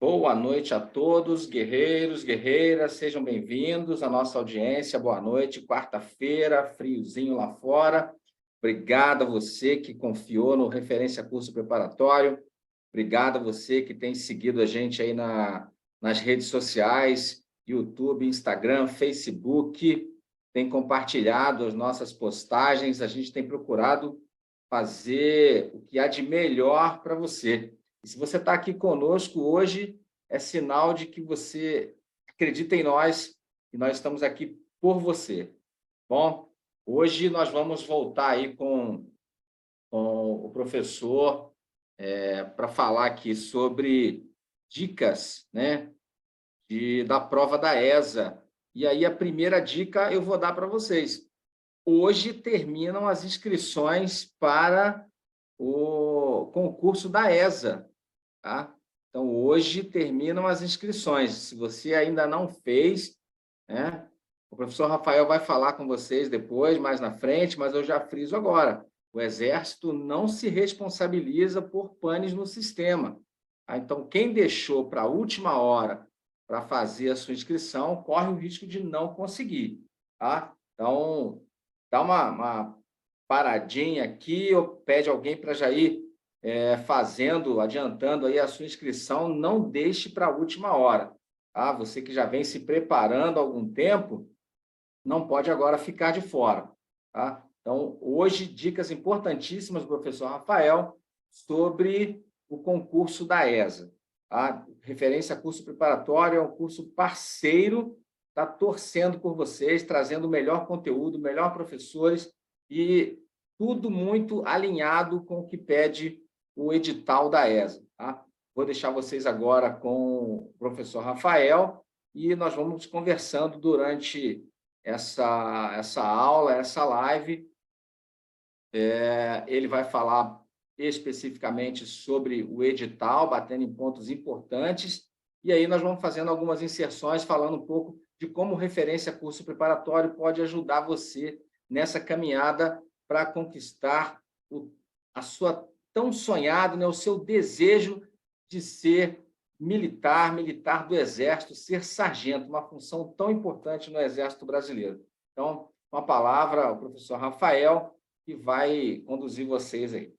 Boa noite a todos, guerreiros, guerreiras, sejam bem-vindos à nossa audiência. Boa noite, quarta-feira, friozinho lá fora. Obrigado a você que confiou no Referência Curso Preparatório. Obrigado a você que tem seguido a gente aí nas redes sociais, YouTube, Instagram, Facebook, tem compartilhado as nossas postagens. A gente tem procurado fazer o que há de melhor para você. E se você está aqui conosco hoje, é sinal de que você acredita em nós e nós estamos aqui por você. Bom, hoje nós vamos voltar aí com o professor para falar aqui sobre dicas, né, da prova da ESA. E aí a primeira dica eu vou dar para vocês. Hoje terminam as inscrições para o concurso da ESA, tá? Então, hoje terminam as inscrições. Se você ainda não fez, né, o professor Rafael vai falar com vocês depois, mais na frente, mas eu já friso agora. O Exército não se responsabiliza por panes no sistema. Tá? Então, quem deixou para a última hora para fazer a sua inscrição, corre o risco de não conseguir. Tá? Então, dá uma paradinha aqui, ou pede alguém para já ir fazendo, adiantando aí a sua inscrição, não deixe para a última hora. Tá? Você que já vem se preparando há algum tempo, não pode agora ficar de fora. Tá? Então, hoje, dicas importantíssimas do professor Rafael sobre o concurso da ESA. Tá? Referência a curso preparatório, é um curso parceiro, está torcendo por vocês, trazendo o melhor conteúdo, melhor professores e tudo muito alinhado com o que pede o edital da ESA. Tá? Vou deixar vocês agora com o professor Rafael e nós vamos conversando durante essa aula, essa live. Ele vai falar especificamente sobre o edital, batendo em pontos importantes, e aí nós vamos fazendo algumas inserções, falando um pouco de como referência curso preparatório pode ajudar você nessa caminhada para conquistar a sua tão sonhado, né, o seu desejo de ser militar do Exército, ser sargento, uma função tão importante no Exército Brasileiro. Então, uma palavra ao professor Rafael, que vai conduzir vocês aí.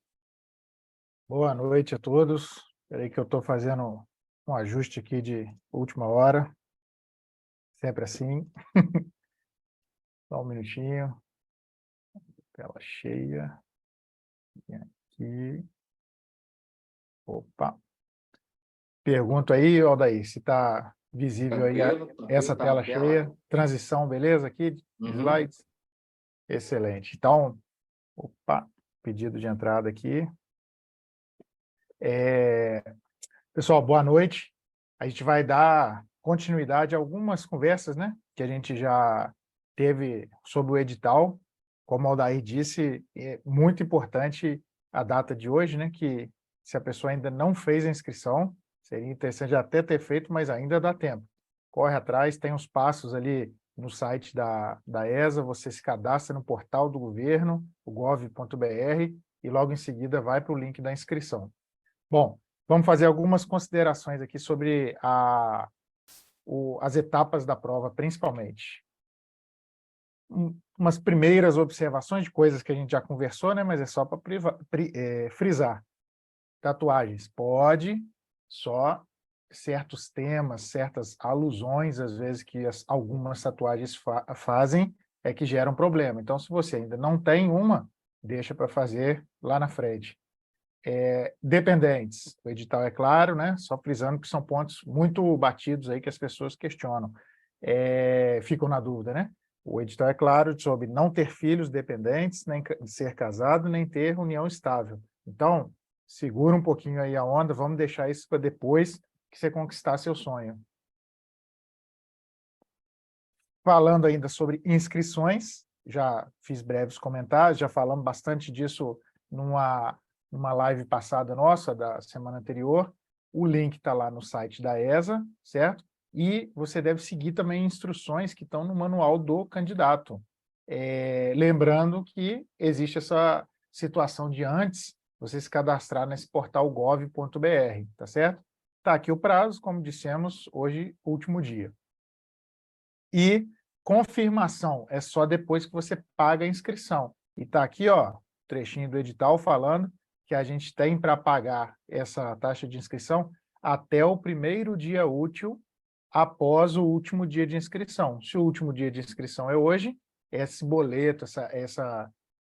Boa noite a todos. Espera aí que eu estou fazendo um ajuste aqui de última hora. Sempre assim. Só um minutinho. Tela cheia. Aqui. Opa. Pergunto aí, Aldair, se está visível aí essa tá na tela tela. cheia. Transição, beleza aqui? Slides? Excelente. Então, opa, pedido de entrada aqui. Pessoal, boa noite. A gente vai dar continuidade a algumas conversas, né, que a gente já teve sobre o edital. Como o Aldair disse, é muito importante a data de hoje, né, que se a pessoa ainda não fez a inscrição, seria interessante até ter feito, mas ainda dá tempo. Corre atrás, tem os passos ali no site da ESA, você se cadastra no portal do governo, o gov.br, e logo em seguida vai para o link da inscrição. Bom, vamos fazer algumas considerações aqui sobre as etapas da prova, principalmente. Umas primeiras observações de coisas que a gente já conversou, né? Mas é só para frisar. Tatuagens. Pode, só certos temas, certas alusões, às vezes, que algumas tatuagens fazem, é que geram problema. Então, se você ainda não tem uma, deixa para fazer lá na frente. Dependentes, o edital é claro, né? Só frisando que são pontos muito batidos aí que as pessoas questionam, ficam na dúvida, né? O edital é claro sobre não ter filhos dependentes, nem ser casado, nem ter união estável. Então, segura um pouquinho aí a onda, vamos deixar isso para depois que você conquistar seu sonho. Falando ainda sobre inscrições, já fiz breves comentários, já falamos bastante disso numa live passada nossa, da semana anterior. O link está lá no site da ESA, certo? E você deve seguir também instruções que estão no manual do candidato. Lembrando que existe essa situação de antes você se cadastrar nesse portal gov.br, tá certo? Está aqui o prazo, como dissemos, hoje, último dia. E confirmação é só depois que você paga a inscrição. E está aqui, ó, trechinho do edital falando que a gente tem para pagar essa taxa de inscrição até o primeiro dia útil após o último dia de inscrição. Se o último dia de inscrição é hoje, esse boleto,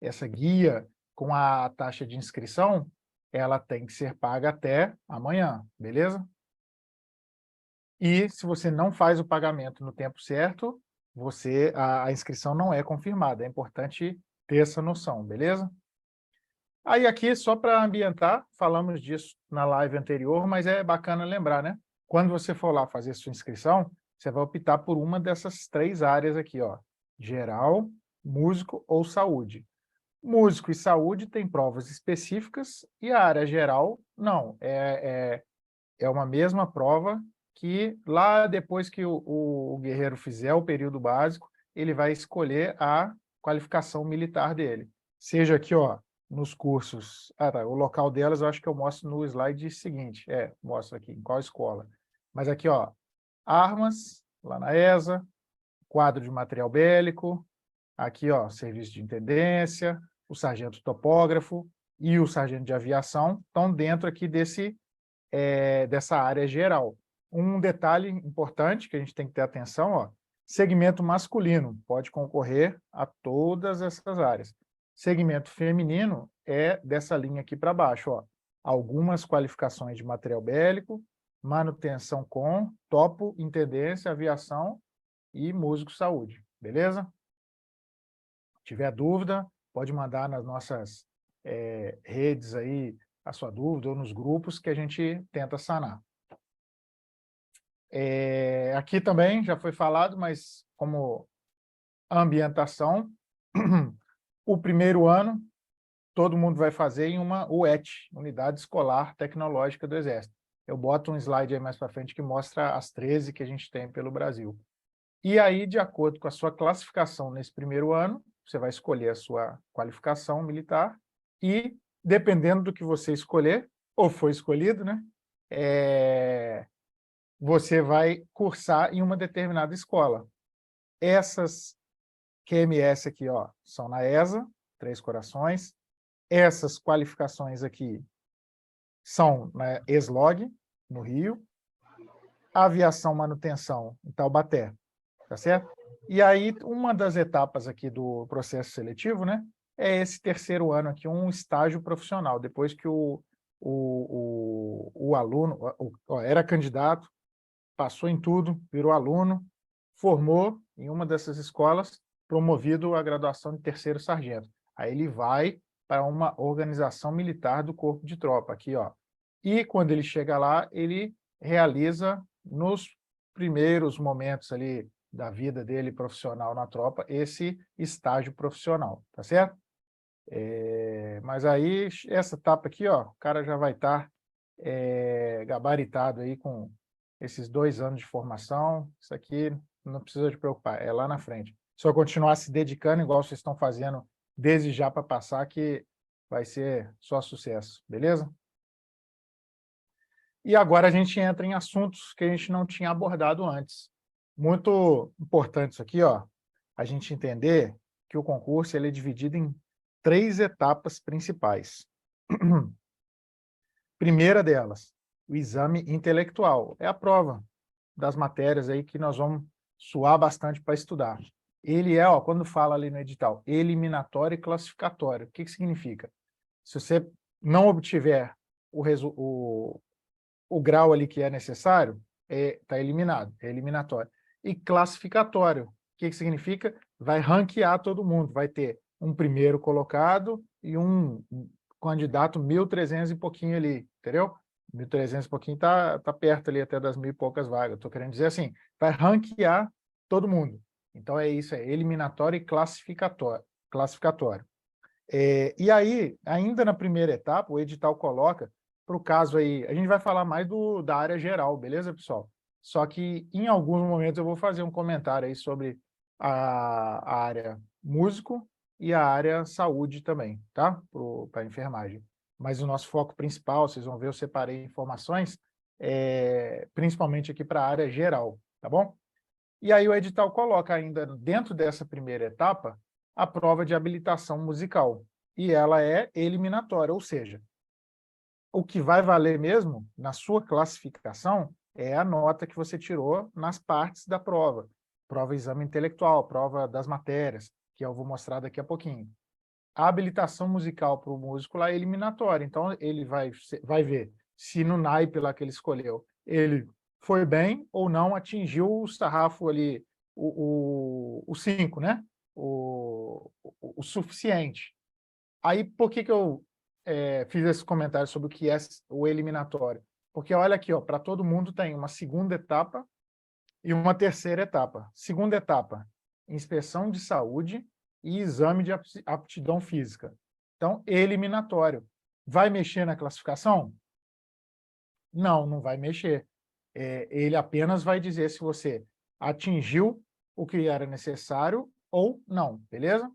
essa guia com a taxa de inscrição, ela tem que ser paga até amanhã, beleza? E se você não faz o pagamento no tempo certo, a inscrição não é confirmada. É importante ter essa noção, beleza? Aí aqui, só para ambientar, falamos disso na live anterior, mas é bacana lembrar, né? Quando você for lá fazer sua inscrição, você vai optar por uma dessas 3 áreas aqui, ó. Geral, músico ou saúde. Músico e saúde tem provas específicas e a área geral, não. É uma mesma prova que lá depois que o guerreiro fizer o período básico, ele vai escolher a qualificação militar dele. Seja aqui, ó, nos cursos... Ah, tá, o local delas eu acho que eu mostro no slide seguinte. Mostro aqui, em qual escola. Mas aqui, ó, armas, lá na ESA, quadro de material bélico, aqui, ó, serviço de intendência, o sargento topógrafo e o sargento de aviação estão dentro aqui dessa área geral. Um detalhe importante que a gente tem que ter atenção, ó, segmento masculino pode concorrer a todas essas áreas. Segmento feminino é dessa linha aqui para baixo, ó. Algumas qualificações de material bélico, manutenção com, topo, intendência, aviação e músico saúde, beleza? Se tiver dúvida, pode mandar nas nossas redes aí a sua dúvida ou nos grupos que a gente tenta sanar. Aqui também já foi falado, mas como ambientação, o primeiro ano todo mundo vai fazer em uma UET, Unidade Escolar Tecnológica do Exército. Eu boto um slide aí mais para frente que mostra as 13 que a gente tem pelo Brasil. E aí, de acordo com a sua classificação nesse primeiro ano, você vai escolher a sua qualificação militar e, dependendo do que você escolher, ou foi escolhido, né? Você vai cursar em uma determinada escola. Essas QMS aqui, ó, são na ESA, Três Corações. Essas qualificações aqui são na ESLOG, no Rio. Aviação Manutenção, em Taubaté, tá certo? E aí, uma das etapas aqui do processo seletivo, né, é esse terceiro ano aqui, um estágio profissional, depois que o aluno era candidato, passou em tudo, virou aluno, formou em uma dessas escolas, promovido à graduação de terceiro sargento. Aí ele vai para uma organização militar do corpo de tropa, aqui, ó. E quando ele chega lá, ele realiza, nos primeiros momentos ali da vida dele profissional na tropa, esse estágio profissional, tá certo? Mas aí, essa etapa aqui, ó, o cara já vai estar gabaritado aí com esses 2 anos de formação. Isso aqui não precisa te preocupar, é lá na frente. Só continuar se dedicando, igual vocês estão fazendo desde já para passar, que vai ser só sucesso, beleza? E agora a gente entra em assuntos que a gente não tinha abordado antes. Muito importante isso aqui, ó, a gente entender que o concurso ele é dividido em 3 etapas principais. Primeira delas, o exame intelectual. É a prova das matérias aí que nós vamos suar bastante para estudar. Ele ó, quando fala ali no edital, eliminatório e classificatório. O que significa? Se você não obtiver o grau ali que é necessário, está eliminado, é eliminatório. E classificatório, o que significa? Vai ranquear todo mundo, vai ter um primeiro colocado e um candidato 1.300 e pouquinho ali, entendeu? 1.300 e pouquinho tá perto ali até das 1.000 e poucas vagas. Estou querendo dizer assim, vai ranquear todo mundo. Então é isso, é eliminatório e classificatório. E aí, ainda na primeira etapa, o edital coloca, para o caso aí, a gente vai falar mais da área geral, beleza, pessoal? Só que em alguns momentos eu vou fazer um comentário aí sobre a área músico e a área saúde também, tá? Para a enfermagem. Mas o nosso foco principal, vocês vão ver, eu separei informações, principalmente aqui para a área geral, tá bom? E aí o edital coloca ainda dentro dessa primeira etapa a prova de habilitação musical, e ela é eliminatória, ou seja, o que vai valer mesmo na sua classificação é a nota que você tirou nas partes da prova. Prova exame intelectual, prova das matérias, que eu vou mostrar daqui a pouquinho. A habilitação musical para o músico lá é eliminatória, então ele vai ver se no naipe lá que ele escolheu, ele foi bem ou não atingiu o sarrafo ali, o 5, né? O suficiente. Aí, por que eu fiz esse comentário sobre o que é o eliminatório? Porque olha aqui, para todo mundo tem uma segunda etapa e uma terceira etapa. Segunda etapa, inspeção de saúde e exame de aptidão física. Então, eliminatório. Vai mexer na classificação? Não, não vai mexer. Ele apenas vai dizer se você atingiu o que era necessário ou não, beleza?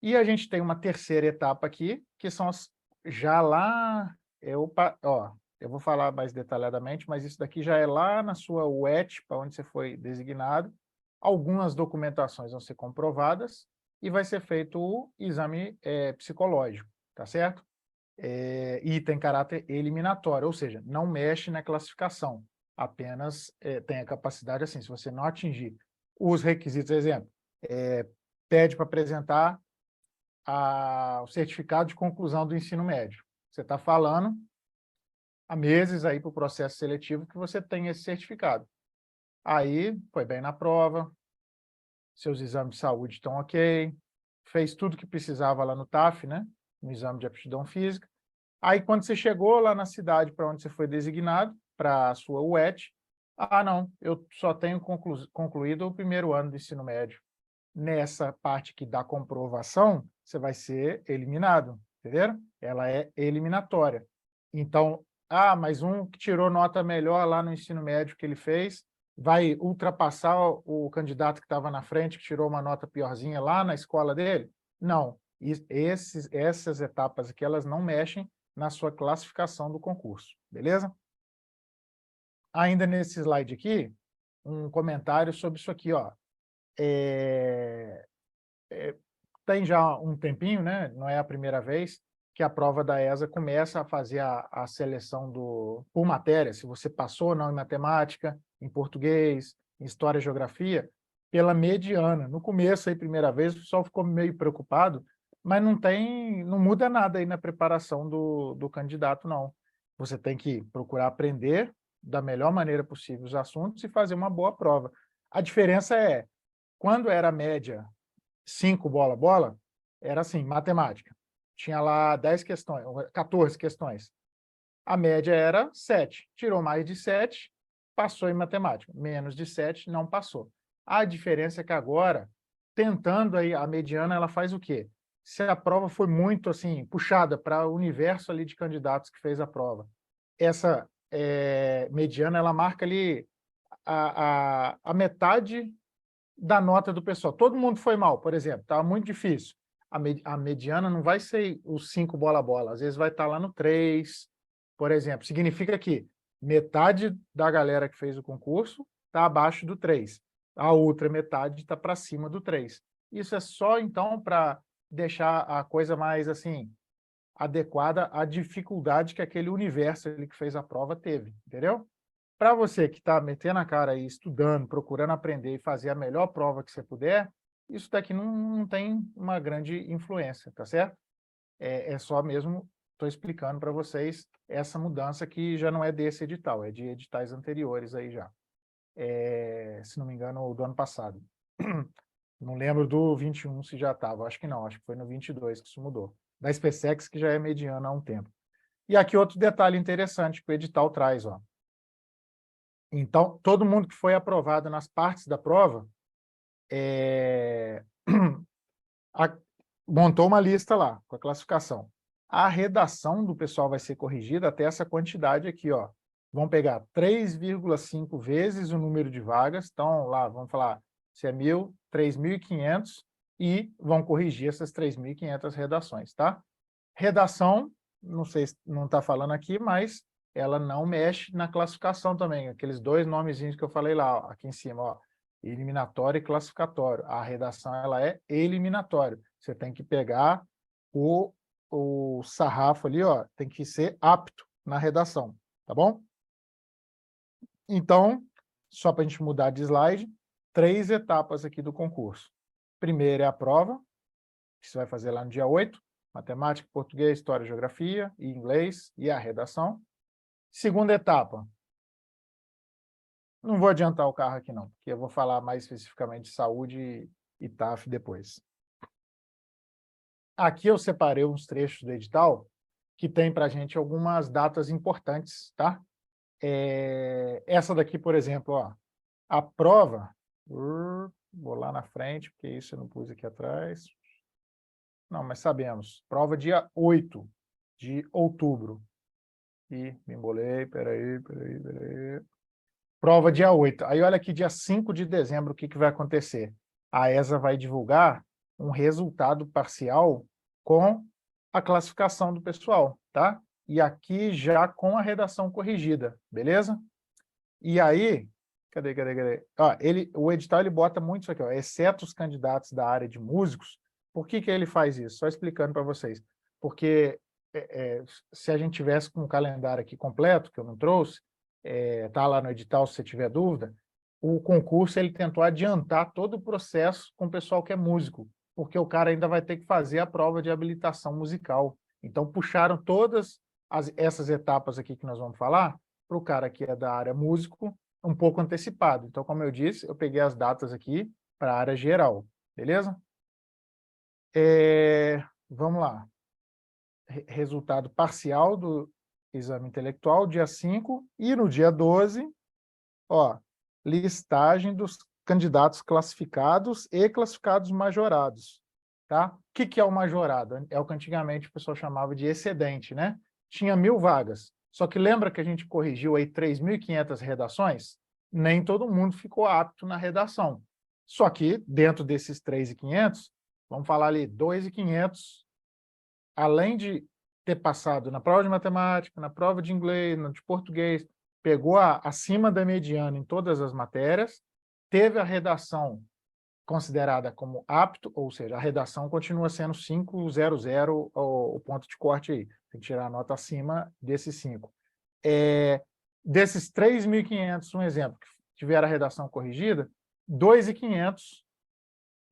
E a gente tem uma terceira etapa aqui, que são já lá, eu vou falar mais detalhadamente, mas isso daqui já é lá na sua UET, para onde você foi designado. Algumas documentações vão ser comprovadas e vai ser feito o exame psicológico, tá certo? E tem caráter eliminatório, ou seja, não mexe na classificação, apenas tem a capacidade, assim, se você não atingir os requisitos, exemplo, pede para apresentar o certificado de conclusão do ensino médio. Você está falando há meses aí para o processo seletivo que você tem esse certificado. Aí, foi bem na prova, seus exames de saúde estão ok, fez tudo que precisava lá no TAF, né? No exame de aptidão física. Aí, quando você chegou lá na cidade para onde você foi designado, para a sua UET, não, eu só tenho concluído o primeiro ano do ensino médio. Nessa parte que dá comprovação, você vai ser eliminado, entenderam? Ela é eliminatória. Então, mas um que tirou nota melhor lá no ensino médio que ele fez, vai ultrapassar o candidato que estava na frente, que tirou uma nota piorzinha lá na escola dele? Não. Essas etapas aqui, elas não mexem na sua classificação do concurso, beleza? Ainda nesse slide aqui, um comentário sobre isso aqui, ó. Tem já um tempinho, né? Não é a primeira vez que a prova da ESA começa a fazer a seleção por matéria, se você passou ou não em matemática, em português, em história e geografia, pela mediana. No começo, aí, primeira vez, o pessoal ficou meio preocupado, mas não muda nada aí na preparação do candidato, não. Você tem que procurar aprender da melhor maneira possível os assuntos e fazer uma boa prova. A diferença é, quando era média 5 bola, era assim, matemática. Tinha lá 10 questões, 14 questões. A média era 7. Tirou mais de 7, passou em matemática. Menos de 7, não passou. A diferença é que agora, tentando aí, a mediana, ela faz o quê? Se a prova foi muito assim, puxada para o universo ali de candidatos que fez a prova, essa mediana, ela marca ali a metade da nota do pessoal. Todo mundo foi mal, por exemplo, estava muito difícil. A mediana não vai ser os 5 bola, às vezes vai estar lá no 3, por exemplo. Significa que metade da galera que fez o concurso está abaixo do 3. A outra metade está para cima do 3. Isso é só, então, para deixar a coisa mais, assim, adequada à dificuldade que aquele universo ali que fez a prova teve, entendeu? Para você que está metendo a cara aí, estudando, procurando aprender e fazer a melhor prova que você puder, isso daqui não tem uma grande influência, tá certo? É só mesmo, estou explicando para vocês essa mudança que já não é desse edital, é de editais anteriores aí já. Se não me engano, do ano passado. Não lembro do 21 se já estava, acho que não, acho que foi no 22 que isso mudou. Da SpaceX, que já é mediana há um tempo. E aqui outro detalhe interessante que o edital traz, ó. Então, todo mundo que foi aprovado nas partes da prova montou uma lista lá, com a classificação. A redação do pessoal vai ser corrigida até essa quantidade aqui, ó. Vão pegar 3,5 vezes o número de vagas, então lá, vamos falar, se é 1.000, 3.500, e vão corrigir essas 3.500 redações, tá? Redação, não sei se não está falando aqui, mas ela não mexe na classificação também. Aqueles dois nomezinhos que eu falei lá, ó, aqui em cima, ó, eliminatório e classificatório. A redação ela é eliminatória. Você tem que pegar o sarrafo ali, ó, tem que ser apto na redação, tá bom? Então, só para a gente mudar de slide, 3 etapas aqui do concurso. Primeira é a prova, que você vai fazer lá no dia 8, matemática, português, história, geografia e inglês, e a redação. Segunda etapa, não vou adiantar o carro aqui não, porque eu vou falar mais especificamente de saúde e TAF depois. Aqui eu separei uns trechos do edital que tem para a gente algumas datas importantes, tá? Essa daqui, por exemplo, ó, a prova, vou lá na frente, porque isso eu não pus aqui atrás. Não, mas sabemos, prova dia 8 de outubro. Ih, me embolei, peraí. Prova dia 8. Aí olha aqui, dia 5 de dezembro, o que vai acontecer? A ESA vai divulgar um resultado parcial com a classificação do pessoal, tá? E aqui já com a redação corrigida, beleza? E aí, cadê? Ó, o edital ele bota muito isso aqui, ó, exceto os candidatos da área de músicos. Por que ele faz isso? Só explicando para vocês. Porque se a gente tivesse com o calendário aqui completo, que eu não trouxe, tá lá no edital se você tiver dúvida, o concurso ele tentou adiantar todo o processo com o pessoal que é músico, porque o cara ainda vai ter que fazer a prova de habilitação musical. Então, puxaram todas essas etapas aqui que nós vamos falar para o cara que é da área músico, um pouco antecipado. Então, como eu disse, eu peguei as datas aqui para a área geral, beleza? Vamos lá. Resultado parcial do exame intelectual, dia 5, e no dia 12, ó, listagem dos candidatos classificados e classificados majorados, tá? O que é o majorado? É o que antigamente o pessoal chamava de excedente, né? Tinha 1.000 vagas, só que lembra que a gente corrigiu aí 3.500 redações? Nem todo mundo ficou apto na redação. Só que dentro desses 3.500, vamos falar ali, 2.500, além de ter passado na prova de matemática, na prova de inglês, de português, pegou acima da mediana em todas as matérias, teve a redação considerada como apto, ou seja, a redação continua sendo 500, o ponto de corte aí. Tem que tirar a nota acima desses 5. Desses 3.500, um exemplo, que tiveram a redação corrigida, 2.500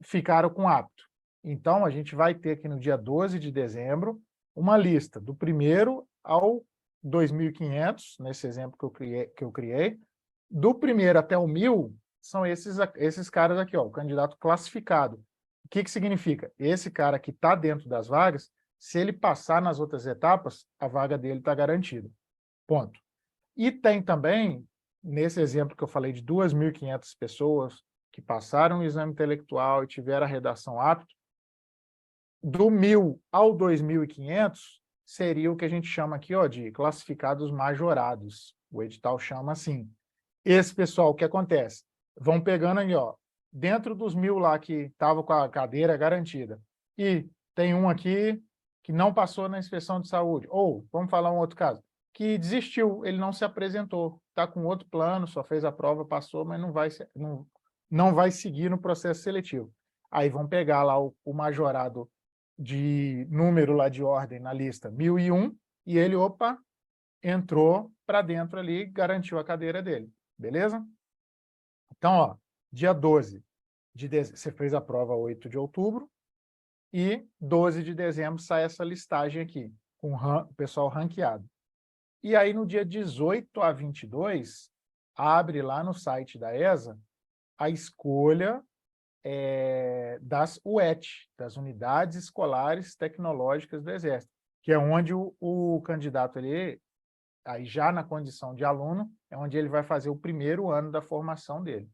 ficaram com apto. Então, a gente vai ter aqui no dia 12 de dezembro uma lista do primeiro ao 2.500, nesse exemplo que eu criei. Do primeiro até o 1.000, são esses caras aqui, ó, o candidato classificado. O que significa? Esse cara que está dentro das vagas, se ele passar nas outras etapas, a vaga dele está garantida. Ponto. E tem também, nesse exemplo que eu falei de 2.500 pessoas que passaram o exame intelectual e tiveram a redação apta, do 1.000 ao 2.500 seria o que a gente chama aqui, ó, de classificados majorados. O edital chama assim. Esse pessoal, o que acontece? Vão pegando aí, ó, dentro dos 1.000 lá que estavam com a cadeira garantida, e tem um aqui que não passou na inspeção de saúde, ou, vamos falar um outro caso, que desistiu, ele não se apresentou, está com outro plano, só fez a prova, passou, mas não vai seguir no processo seletivo. Aí vão pegar lá o majorado de número lá de ordem na lista 1.001, e ele, opa, entrou para dentro ali, garantiu a cadeira dele, beleza? Então, ó, dia 12 de dezembro, você fez a prova 8 de outubro, e 12 de dezembro sai essa listagem aqui, com o pessoal ranqueado. E aí, no dia 18 a 22, abre lá no site da ESA a escolha das UET, das Unidades Escolares Tecnológicas do Exército, que é onde o candidato, aí já na condição de aluno, é onde ele vai fazer o primeiro ano da formação dele.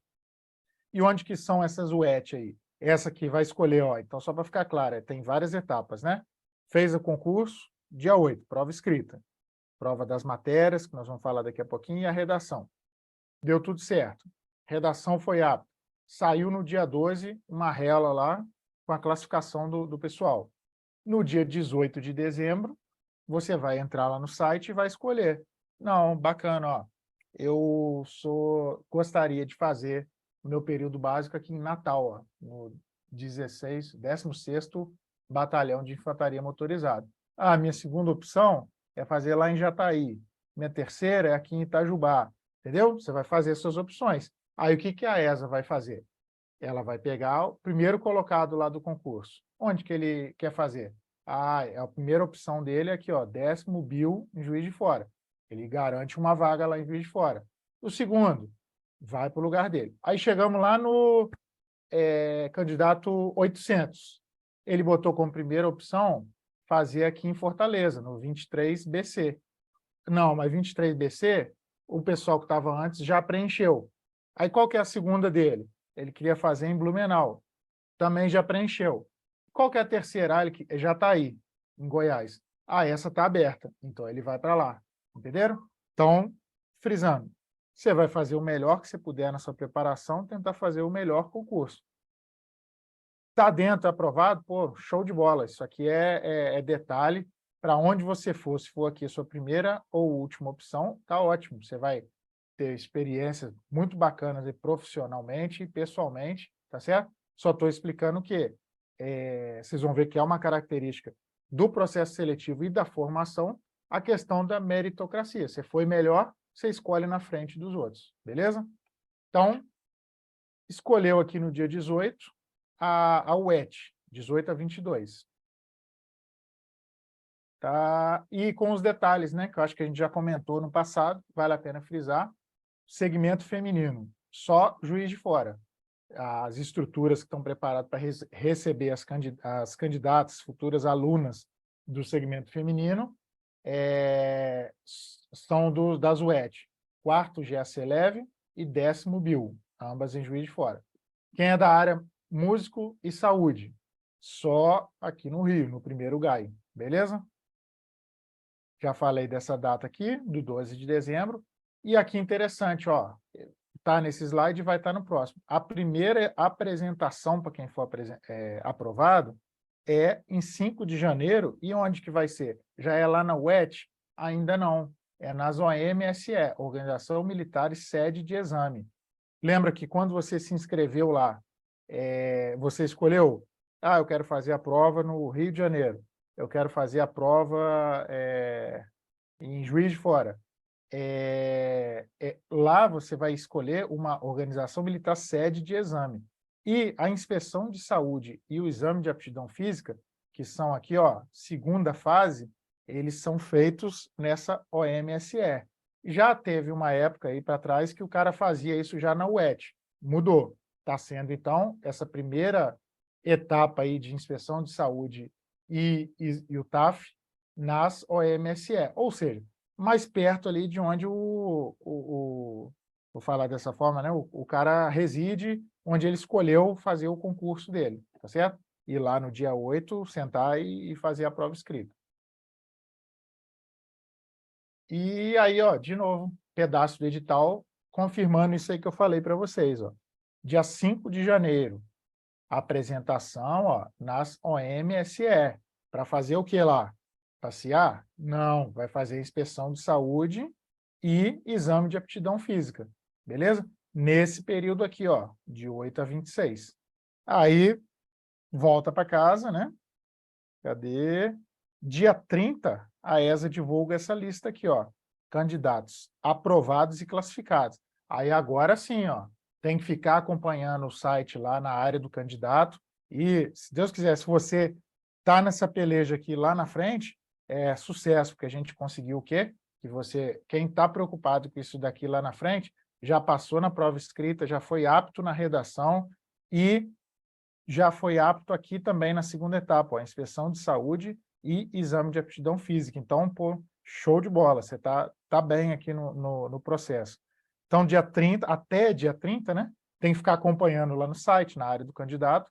E onde que são essas UET aí? Essa que vai escolher, ó, então só para ficar claro, tem várias etapas, né? Fez o concurso, dia 8, prova escrita. Prova das matérias, que nós vamos falar daqui a pouquinho, e a redação. Deu tudo certo. Redação foi apta. Saiu no dia 12 uma rela lá com a classificação do pessoal. No dia 18 de dezembro, você vai entrar lá no site e vai escolher. Não, bacana, ó. Gostaria de fazer o meu período básico aqui em Natal, ó, no 16º Batalhão de Infantaria Motorizada. A minha segunda opção é fazer lá em Jataí. Minha terceira é aqui em Itajubá, entendeu? Você vai fazer suas opções. Aí o que que a ESA vai fazer? Ela vai pegar o primeiro colocado lá do concurso. Onde que ele quer fazer? Ah, a primeira opção dele é aqui, ó, 10º BIL em Juiz de Fora. Ele garante uma vaga lá em Juiz de Fora. O segundo vai para o lugar dele. Aí chegamos lá no candidato 800. Ele botou como primeira opção fazer aqui em Fortaleza, no 23BC. Não, mas 23BC, o pessoal que estava antes já preencheu. Aí qual que é a segunda dele? Ele queria fazer em Blumenau. Também já preencheu. Qual que é a terceira? Ah, ele já está aí, em Goiás. Ah, essa está aberta. Então ele vai para lá. Entenderam? Então, frisando, você vai fazer o melhor que você puder na sua preparação, tentar fazer o melhor concurso. Está dentro, aprovado? Pô, show de bola. Isso aqui é detalhe. Para onde você for, se for aqui a sua primeira ou última opção, tá ótimo. Você vai ter experiências muito bacanas e profissionalmente e pessoalmente, tá certo? Só estou explicando que vocês vão ver que é uma característica do processo seletivo e da formação a questão da meritocracia. Você foi melhor, você escolhe na frente dos outros, beleza? Então, escolheu aqui no dia 18 a UET, 18 a 22. Tá? E com os detalhes, né, que eu acho que a gente já comentou no passado, vale a pena frisar, segmento feminino, só Juiz de Fora. As estruturas que estão preparadas para receber as candidatas, futuras alunas do segmento feminino, são das UET, 4º GAC Leve e 10º BIL, ambas em Juiz de Fora. Quem é da área músico e saúde, só aqui no Rio, no primeiro GAI, beleza? Já falei dessa data aqui, do 12 de dezembro, e aqui interessante, ó, tá nesse slide e vai estar no próximo. A primeira apresentação para quem for aprovado é em 5 de janeiro, e onde que vai ser? Já é lá na UET? Ainda não, é nas OMSE, Organização Militar e Sede de Exame. Lembra que quando você se inscreveu lá, você escolheu, eu quero fazer a prova no Rio de Janeiro, eu quero fazer a prova em Juiz de Fora. Lá você vai escolher uma organização militar sede de exame. E a inspeção de saúde e o exame de aptidão física, que são aqui, ó, segunda fase, eles são feitos nessa OMSE. Já teve uma época aí para trás que o cara fazia isso já na UET. Mudou. Está sendo, então, essa primeira etapa aí de inspeção de saúde e o TAF nas OMSE. Ou seja, mais perto ali de onde vou falar dessa forma, né? O cara reside onde ele escolheu fazer o concurso dele, tá certo? Ir lá no dia 8, sentar e fazer a prova escrita. E aí, ó, de novo, pedaço do edital, confirmando isso aí que eu falei para vocês, ó. Dia 5 de janeiro, apresentação, ó, nas OMSE. Para fazer o que lá? Passear? Não, vai fazer inspeção de saúde e exame de aptidão física, beleza? Nesse período aqui, ó, de 8 a 26. Aí, volta para casa, né? Cadê? Dia 30, a ESA divulga essa lista aqui, ó, candidatos aprovados e classificados. Aí agora sim, ó, tem que ficar acompanhando o site lá na área do candidato e, se Deus quiser, se você tá nessa peleja aqui lá na frente, é sucesso, porque a gente conseguiu o quê? Que você, quem está preocupado com isso daqui lá na frente, já passou na prova escrita, já foi apto na redação e já foi apto aqui também na segunda etapa, ó, inspeção de saúde e exame de aptidão física. Então, pô, show de bola, você tá bem aqui no processo. Então, dia 30, até dia 30, né, tem que ficar acompanhando lá no site, na área do candidato,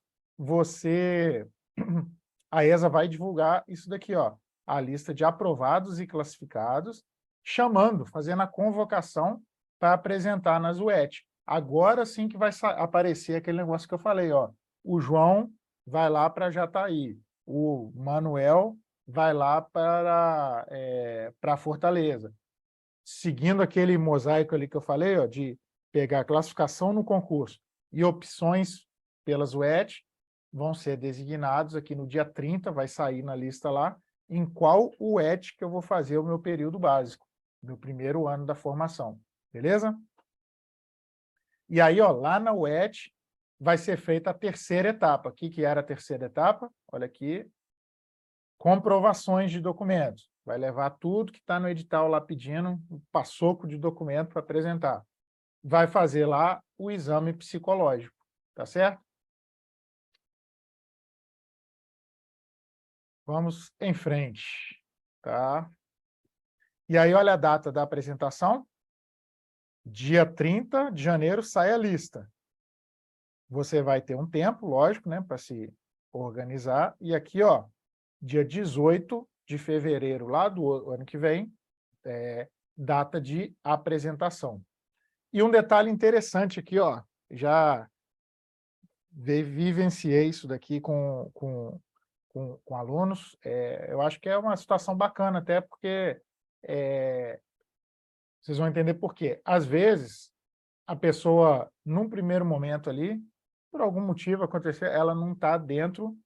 a ESA vai divulgar isso daqui, ó, a lista de aprovados e classificados, chamando, fazendo a convocação para apresentar nas UET. Agora sim que vai aparecer aquele negócio que eu falei, ó, o João vai lá para Jataí, o Manuel vai lá para Fortaleza. seguindo aquele mosaico ali que eu falei, ó, de pegar classificação no concurso e opções pelas UET, vão ser designados aqui no dia 30, vai sair na lista lá, em qual UET que eu vou fazer o meu período básico, meu primeiro ano da formação, beleza? E aí, ó, lá na UET, vai ser feita a terceira etapa. O que era a terceira etapa? Olha aqui, comprovações de documentos. Vai levar tudo que está no edital lá pedindo, um passoco de documento para apresentar. Vai fazer lá o exame psicológico, tá certo? Vamos em frente, tá? E aí, olha a data da apresentação. Dia 30 de janeiro sai a lista. Você vai ter um tempo, lógico, né, para se organizar. E aqui, ó, dia 18 de fevereiro, lá do ano que vem, data de apresentação. E um detalhe interessante aqui, ó, já vivenciei isso daqui com alunos, eu acho que é uma situação bacana, até porque vocês vão entender por quê. Às vezes, a pessoa, num primeiro momento ali, por algum motivo acontecer, ela não está dentro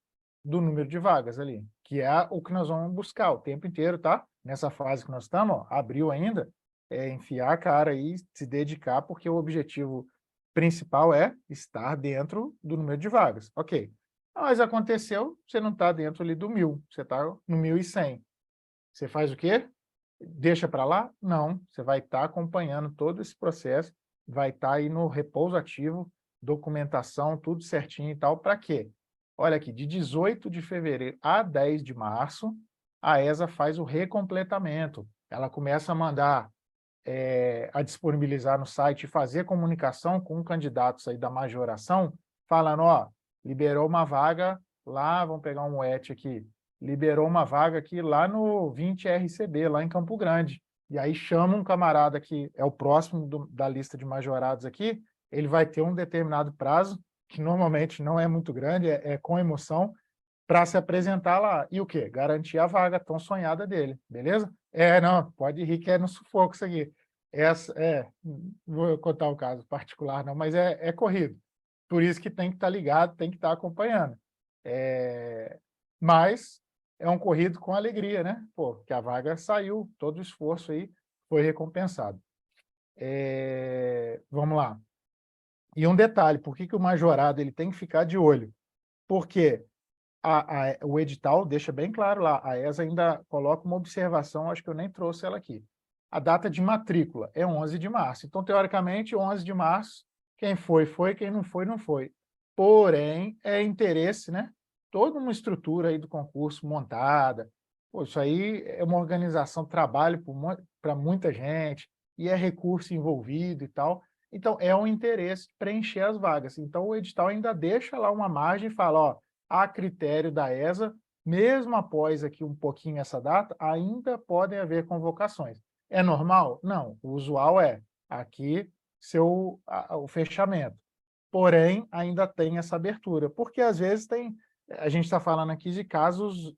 do número de vagas ali, que é o que nós vamos buscar o tempo inteiro, tá? Nessa fase que nós estamos, ó, abril ainda, enfiar a cara aí, se dedicar, porque o objetivo principal é estar dentro do número de vagas. Ok. Mas aconteceu, você não está dentro ali do 1.000, você está no 1.100. Você faz o quê? Deixa para lá? Não, você vai estar acompanhando todo esse processo, vai estar aí no repouso ativo, documentação, tudo certinho e tal, para quê? Olha aqui, de 18 de fevereiro a 10 de março, a ESA faz o recompletamento. Ela começa a mandar, a disponibilizar no site, fazer comunicação com candidatos aí da majoração, falando, ó, liberou uma vaga lá, vamos pegar um ET aqui, liberou uma vaga aqui lá no 20 RCB, lá em Campo Grande. E aí chama um camarada que é o próximo da lista de majorados aqui, ele vai ter um determinado prazo, que normalmente não é muito grande, é com emoção, para se apresentar lá. E o quê? Garantir a vaga tão sonhada dele, beleza? Não, pode rir que é no sufoco isso aqui. Vou contar o caso particular não, mas é corrido. Por isso que tem que estar ligado, tem que estar acompanhando. Mas é um corrido com alegria, né? Pô, que a vaga saiu, todo o esforço aí foi recompensado. Vamos lá. E um detalhe, por que o majorado ele tem que ficar de olho? Porque o edital deixa bem claro lá, a ESA ainda coloca uma observação, acho que eu nem trouxe ela aqui. A data de matrícula é 11 de março. Então, teoricamente, 11 de março, quem foi, foi, quem não foi, não foi. Porém, é interesse, né? Toda uma estrutura aí do concurso montada. Pô, isso aí é uma organização, trabalho para muita gente, e é recurso envolvido e tal. Então, é um interesse preencher as vagas. Então, o edital ainda deixa lá uma margem e fala, ó, a critério da ESA, mesmo após aqui um pouquinho essa data, ainda podem haver convocações. É normal? Não. O usual é aqui o fechamento. Porém, ainda tem essa abertura, porque às vezes a gente está falando aqui de casos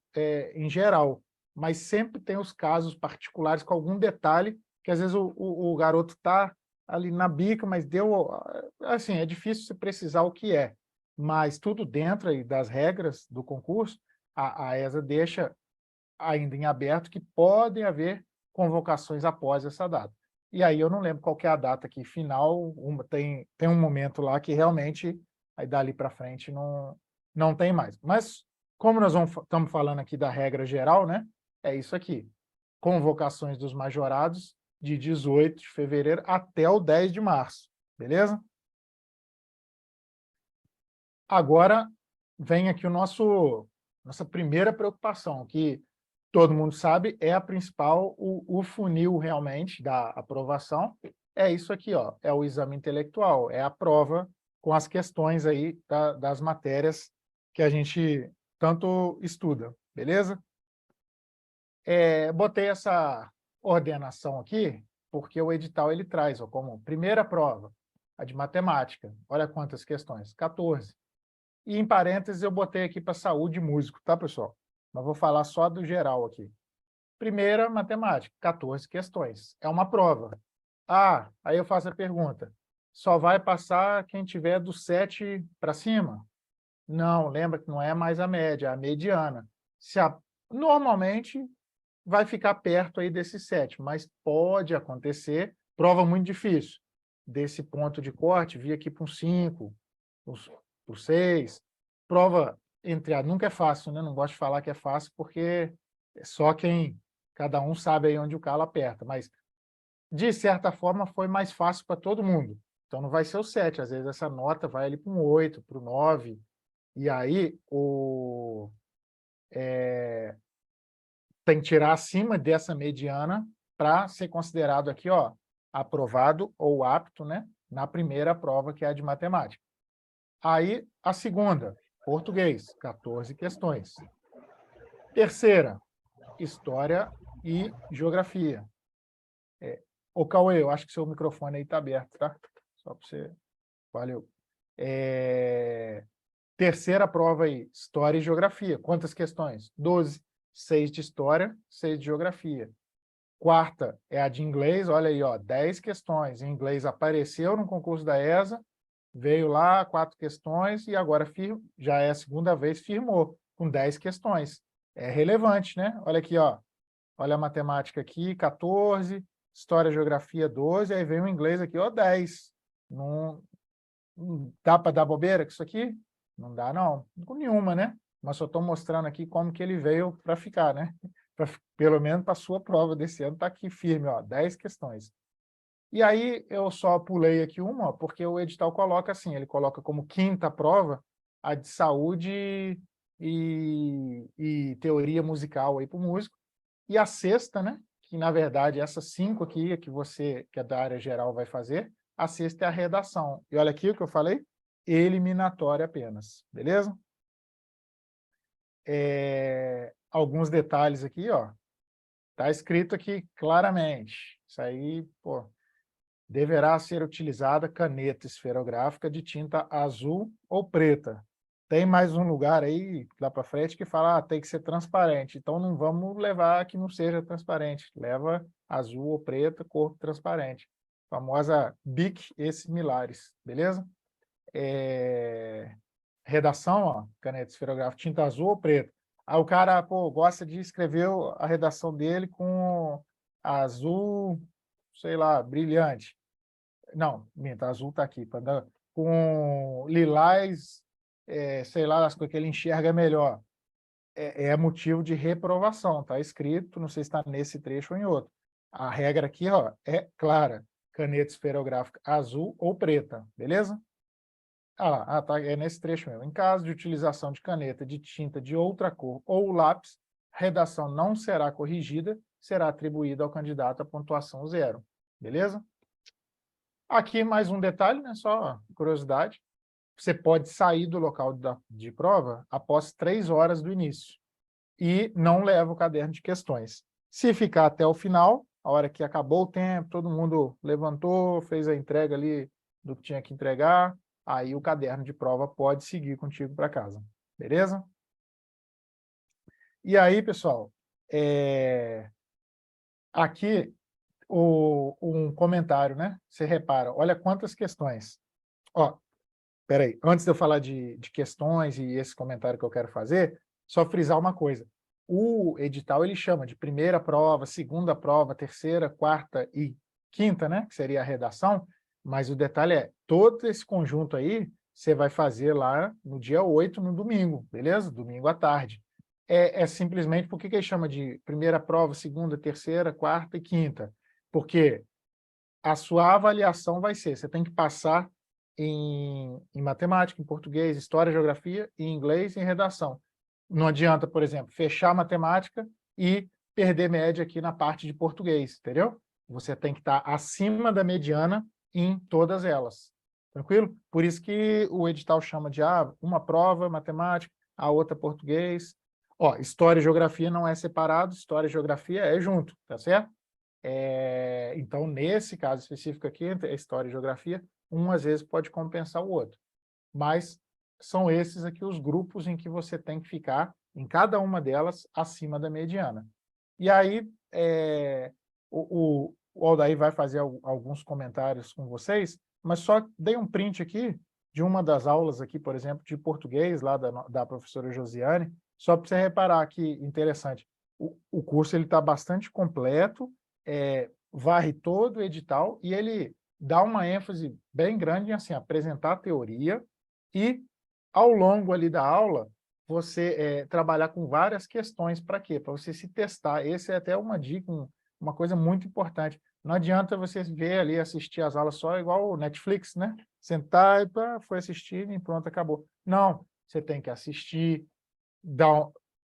em geral, mas sempre tem os casos particulares com algum detalhe, que às vezes o garoto está ali na bica, mas deu, assim, é difícil se precisar o que é, mas tudo dentro aí das regras do concurso, a ESA deixa ainda em aberto que podem haver convocações após essa data. E aí eu não lembro qual que é a data aqui final, tem um momento lá que realmente, aí dali para frente, não tem mais. Mas, como nós estamos falando aqui da regra geral, né? É isso aqui. Convocações dos majorados de 18 de fevereiro até o 10 de março. Beleza? Agora vem aqui nossa primeira preocupação, que todo mundo sabe, é a principal, o funil realmente da aprovação, é isso aqui, ó, é o exame intelectual, é a prova com as questões aí das matérias que a gente tanto estuda, beleza? Botei essa ordenação aqui, porque o edital ele traz, ó, como primeira prova, a de matemática, olha quantas questões, 14. E em parênteses eu botei aqui para saúde e músico, tá, pessoal? Mas vou falar só do geral aqui. Primeira, matemática, 14 questões. É uma prova. Ah, aí eu faço a pergunta. Só vai passar quem tiver do 7 para cima? Não, lembra que não é mais a média, é a mediana. Normalmente vai ficar perto aí desse 7, mas pode acontecer, prova muito difícil. Desse ponto de corte, vir aqui para um 5, para 6. Prova entre a nunca é fácil, né? Não gosto de falar que é fácil, porque é só cada um sabe aí onde o calo aperta, mas de certa forma foi mais fácil para todo mundo. Então não vai ser o 7, às vezes essa nota vai ali para um 8, para o 9, e aí tem que tirar acima dessa mediana para ser considerado aqui, ó, aprovado ou apto, né, na primeira prova, que é a de matemática. Aí, a segunda, português, 14 questões. Terceira, história e geografia. Ô, Cauê, eu acho que seu microfone aí está aberto, tá? Só para você... Valeu. Terceira prova aí, história e geografia. Quantas questões? 12. 6 de história, 6 de geografia. Quarta é a de inglês, olha aí, ó, 10 questões. Em inglês apareceu no concurso da ESA, veio lá, 4 questões, e agora já é a segunda vez, firmou, com 10 questões. É relevante, né? Olha aqui, ó. Olha a matemática aqui, 14, história e geografia, 12, aí vem o inglês aqui, ó, 10. Não dá para dar bobeira com isso aqui? Não dá, não. Com nenhuma, né? Mas só estou mostrando aqui como que ele veio para ficar, né? Pelo menos para a sua prova desse ano, está aqui firme, ó, 10 questões. E aí eu só pulei aqui uma, ó, porque o edital coloca assim, ele coloca como quinta prova a de saúde e teoria musical aí para o músico, e a sexta, né? Que na verdade essas 5 aqui que é da área geral, vai fazer, a sexta é a redação. E olha aqui o que eu falei, eliminatória apenas, beleza? Alguns detalhes aqui, ó. Está escrito aqui claramente. Isso aí, pô, deverá ser utilizada caneta esferográfica de tinta azul ou preta. Tem mais um lugar aí, lá para frente, que fala, tem que ser transparente. Então, não vamos levar que não seja transparente. Leva azul ou preta, cor transparente. Famosa BIC e similares, beleza? Redação, ó, caneta esferográfica, tinta azul ou preta. Aí o cara, pô, gosta de escrever a redação dele com azul, sei lá, brilhante. Não, minta, azul está aqui. Com lilás, sei lá, as coisas que ele enxerga melhor. É motivo de reprovação, está escrito, não sei se está nesse trecho ou em outro. A regra aqui, ó, é clara. Caneta esferográfica azul ou preta, beleza? Tá, é nesse trecho mesmo. Em caso de utilização de caneta de tinta de outra cor ou lápis, redação não será corrigida, será atribuída ao candidato a pontuação 0. Beleza? Aqui mais um detalhe, né? Só curiosidade. Você pode sair do local de prova após 3 horas do início e não leva o caderno de questões. Se ficar até o final, a hora que acabou o tempo, todo mundo levantou, fez a entrega ali do que tinha que entregar, aí o caderno de prova pode seguir contigo para casa. Beleza? E aí, pessoal, aqui um comentário, né? Você repara, olha quantas questões. Ó, peraí, antes de eu falar de questões e esse comentário que eu quero fazer, só frisar uma coisa. O edital, ele chama de primeira prova, segunda prova, terceira, quarta e quinta, né? Que seria a redação, mas o detalhe é, todo esse conjunto aí, você vai fazer lá no dia 8, no domingo, beleza? Domingo à tarde. Simplesmente, por que ele chama de primeira prova, segunda, terceira, quarta e quinta? Porque a sua avaliação vai ser, você tem que passar em matemática, em português, história, geografia, em inglês e em redação. Não adianta, por exemplo, fechar a matemática e perder média aqui na parte de português, entendeu? Você tem que estar acima da mediana em todas elas. Tranquilo? Por isso que o edital chama de uma prova matemática, a outra português. Ó, história e geografia não é separado, história e geografia é junto, tá certo? Então, nesse caso específico aqui, entre história e geografia, um às vezes pode compensar o outro. Mas são esses aqui os grupos em que você tem que ficar, em cada uma delas, acima da mediana. E aí, o Aldair vai fazer alguns comentários com vocês, mas só dei um print aqui de uma das aulas aqui, por exemplo, de português, lá da professora Josiane, só para você reparar que interessante. O curso está bastante completo, varre todo o edital e ele dá uma ênfase bem grande em assim, apresentar a teoria e, ao longo ali da aula, você trabalhar com várias questões. Para quê? Para você se testar. Essa é até uma dica, uma coisa muito importante. Não adianta você ver ali, assistir as aulas só igual o Netflix, né? Sentar e foi assistir e pronto, acabou. Não, você tem que assistir,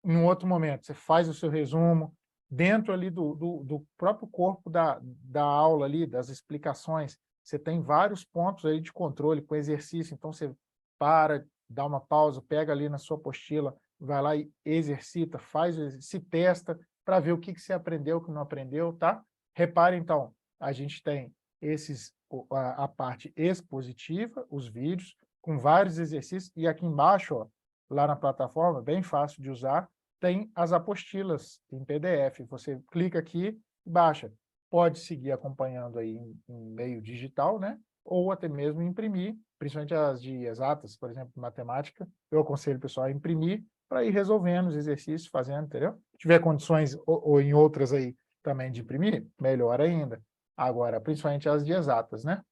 em outro momento, você faz o seu resumo, dentro ali do próprio corpo da aula ali, das explicações, você tem vários pontos aí de controle com exercício, então você para, dá uma pausa, pega ali na sua apostila, vai lá e exercita, se testa para ver o que você aprendeu, o que não aprendeu, tá? Repare, então, a gente tem a parte expositiva, os vídeos, com vários exercícios, e aqui embaixo, ó, lá na plataforma, bem fácil de usar, tem as apostilas em PDF. Você clica aqui e baixa. Pode seguir acompanhando aí em meio digital, né? Ou até mesmo imprimir, principalmente as de exatas, por exemplo, matemática. Eu aconselho o pessoal a imprimir para ir resolvendo os exercícios, fazendo, entendeu? Se tiver condições ou em outras aí também de imprimir, melhor ainda. Agora, principalmente as de exatas, né?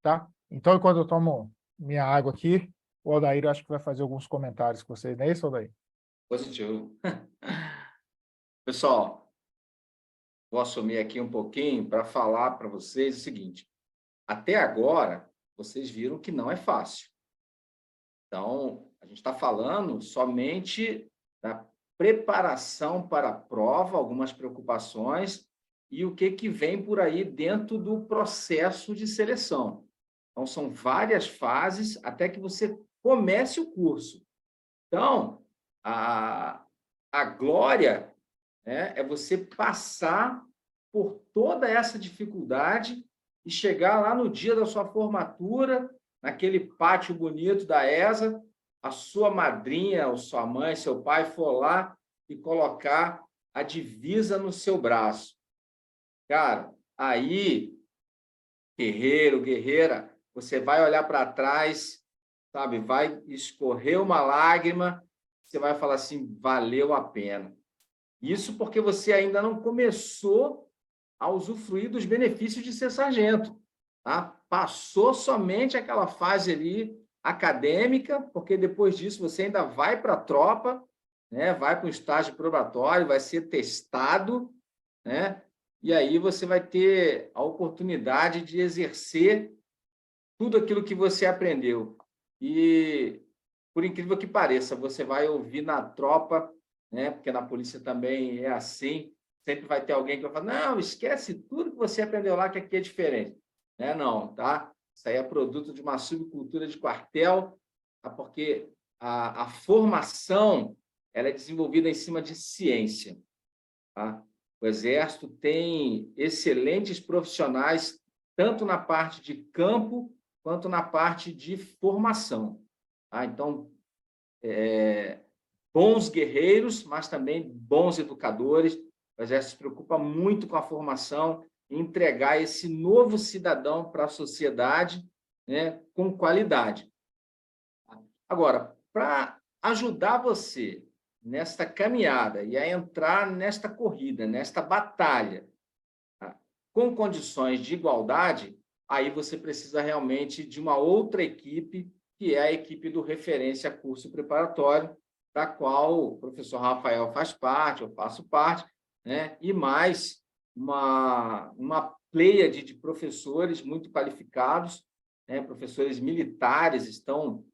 Tá? Então, enquanto eu tomo minha água aqui, o Aldair acho que vai fazer alguns comentários com vocês, não é isso, Aldair? Positivo. Pessoal, vou assumir aqui um pouquinho para falar para vocês o seguinte. Até agora, vocês viram que não é fácil. Então, a gente está falando somente da preparação para a prova, algumas preocupações e o que vem por aí dentro do processo de seleção. Então, são várias fases até que você comece o curso. Então, a glória, né, é você passar por toda essa dificuldade e chegar lá no dia da sua formatura, naquele pátio bonito da ESA, a sua madrinha, ou sua mãe, seu pai for lá e colocar a divisa no seu braço. Cara, aí, guerreiro, guerreira, você vai olhar para trás, sabe? Vai escorrer uma lágrima, você vai falar assim, valeu a pena. Isso porque você ainda não começou a usufruir dos benefícios de ser sargento, tá? Passou somente aquela fase ali acadêmica, porque depois disso você ainda vai para a tropa, né? Vai para um estágio probatório, vai ser testado, né? E aí você vai ter a oportunidade de exercer tudo aquilo que você aprendeu. E, por incrível que pareça, você vai ouvir na tropa, né? Porque na polícia também é assim, sempre vai ter alguém que vai falar, não, esquece tudo que você aprendeu lá, que aqui é diferente. Né? Não, tá? Isso aí é produto de uma subcultura de quartel, tá? Porque a formação ela é desenvolvida em cima de ciência. Tá? O Exército tem excelentes profissionais, tanto na parte de campo, quanto na parte de formação. Tá? Então, bons guerreiros, mas também bons educadores. O Exército se preocupa muito com a formação e entregar esse novo cidadão para a sociedade, né, com qualidade. Agora, para ajudar você nesta caminhada e a entrar nesta corrida, nesta batalha, tá, com condições de igualdade, aí você precisa realmente de uma outra equipe, que é a equipe do Referência Curso Preparatório, da qual o professor Rafael faz parte, eu faço parte, né? E mais uma pleiade de professores muito qualificados, né? Professores militares estão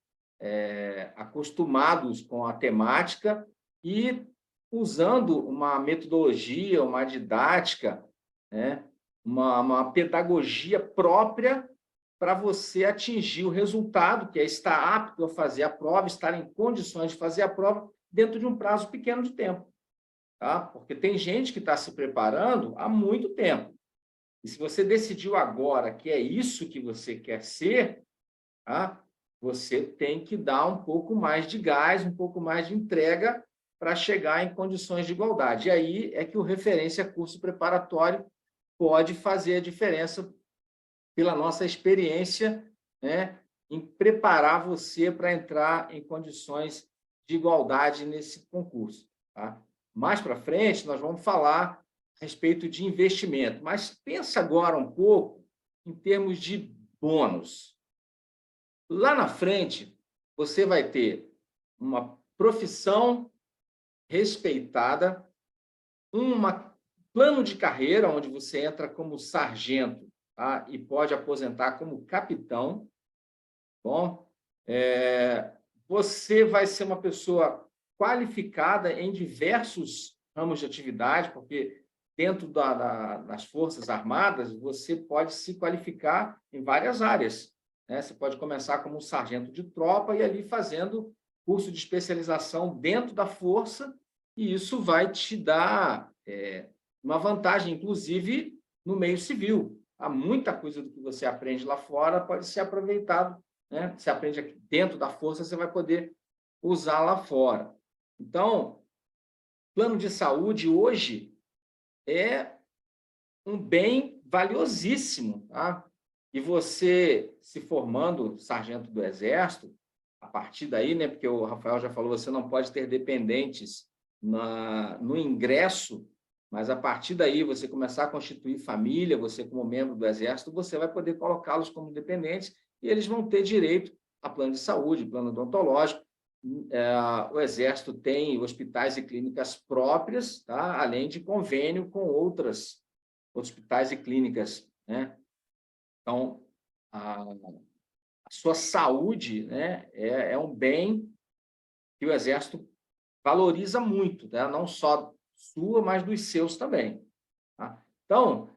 acostumados com a temática e usando uma metodologia, uma didática, né? uma pedagogia própria para você atingir o resultado, que é estar apto a fazer a prova, estar em condições de fazer a prova dentro de um prazo pequeno de tempo. Tá? Porque tem gente que está se preparando há muito tempo. E se você decidiu agora que é isso que você quer ser, tá? Você tem que dar um pouco mais de gás, um pouco mais de entrega para chegar em condições de igualdade. E aí é que o referência curso preparatório pode fazer a diferença pela nossa experiência, né, em preparar você para entrar em condições de igualdade nesse concurso. Tá? Mais para frente, nós vamos falar a respeito de investimento, mas pensa agora um pouco em termos de bônus. Lá na frente, você vai ter uma profissão respeitada, um plano de carreira, onde você entra como sargento, tá? E pode aposentar como capitão. Bom, você vai ser uma pessoa qualificada em diversos ramos de atividade, porque dentro das Forças Armadas, você pode se qualificar em várias áreas, né? Você pode começar como um sargento de tropa e ali fazendo curso de especialização dentro da força, e isso vai te dar uma vantagem, inclusive, no meio civil. Há muita coisa do que você aprende lá fora pode ser aproveitado, né? Você aprende aqui dentro da força, você vai poder usar lá fora. Então, plano de saúde hoje é um bem valiosíssimo, tá? E você, se formando sargento do Exército, a partir daí, né, porque o Rafael já falou, você não pode ter dependentes no ingresso, mas a partir daí você começar a constituir família, você como membro do Exército, você vai poder colocá-los como dependentes e eles vão ter direito a plano de saúde, plano odontológico. O Exército tem hospitais e clínicas próprias, tá? Além de convênio com outros hospitais e clínicas, né? Então, a sua saúde, né, é um bem que o Exército valoriza muito, né? Não só sua, mas dos seus também. Tá? Então,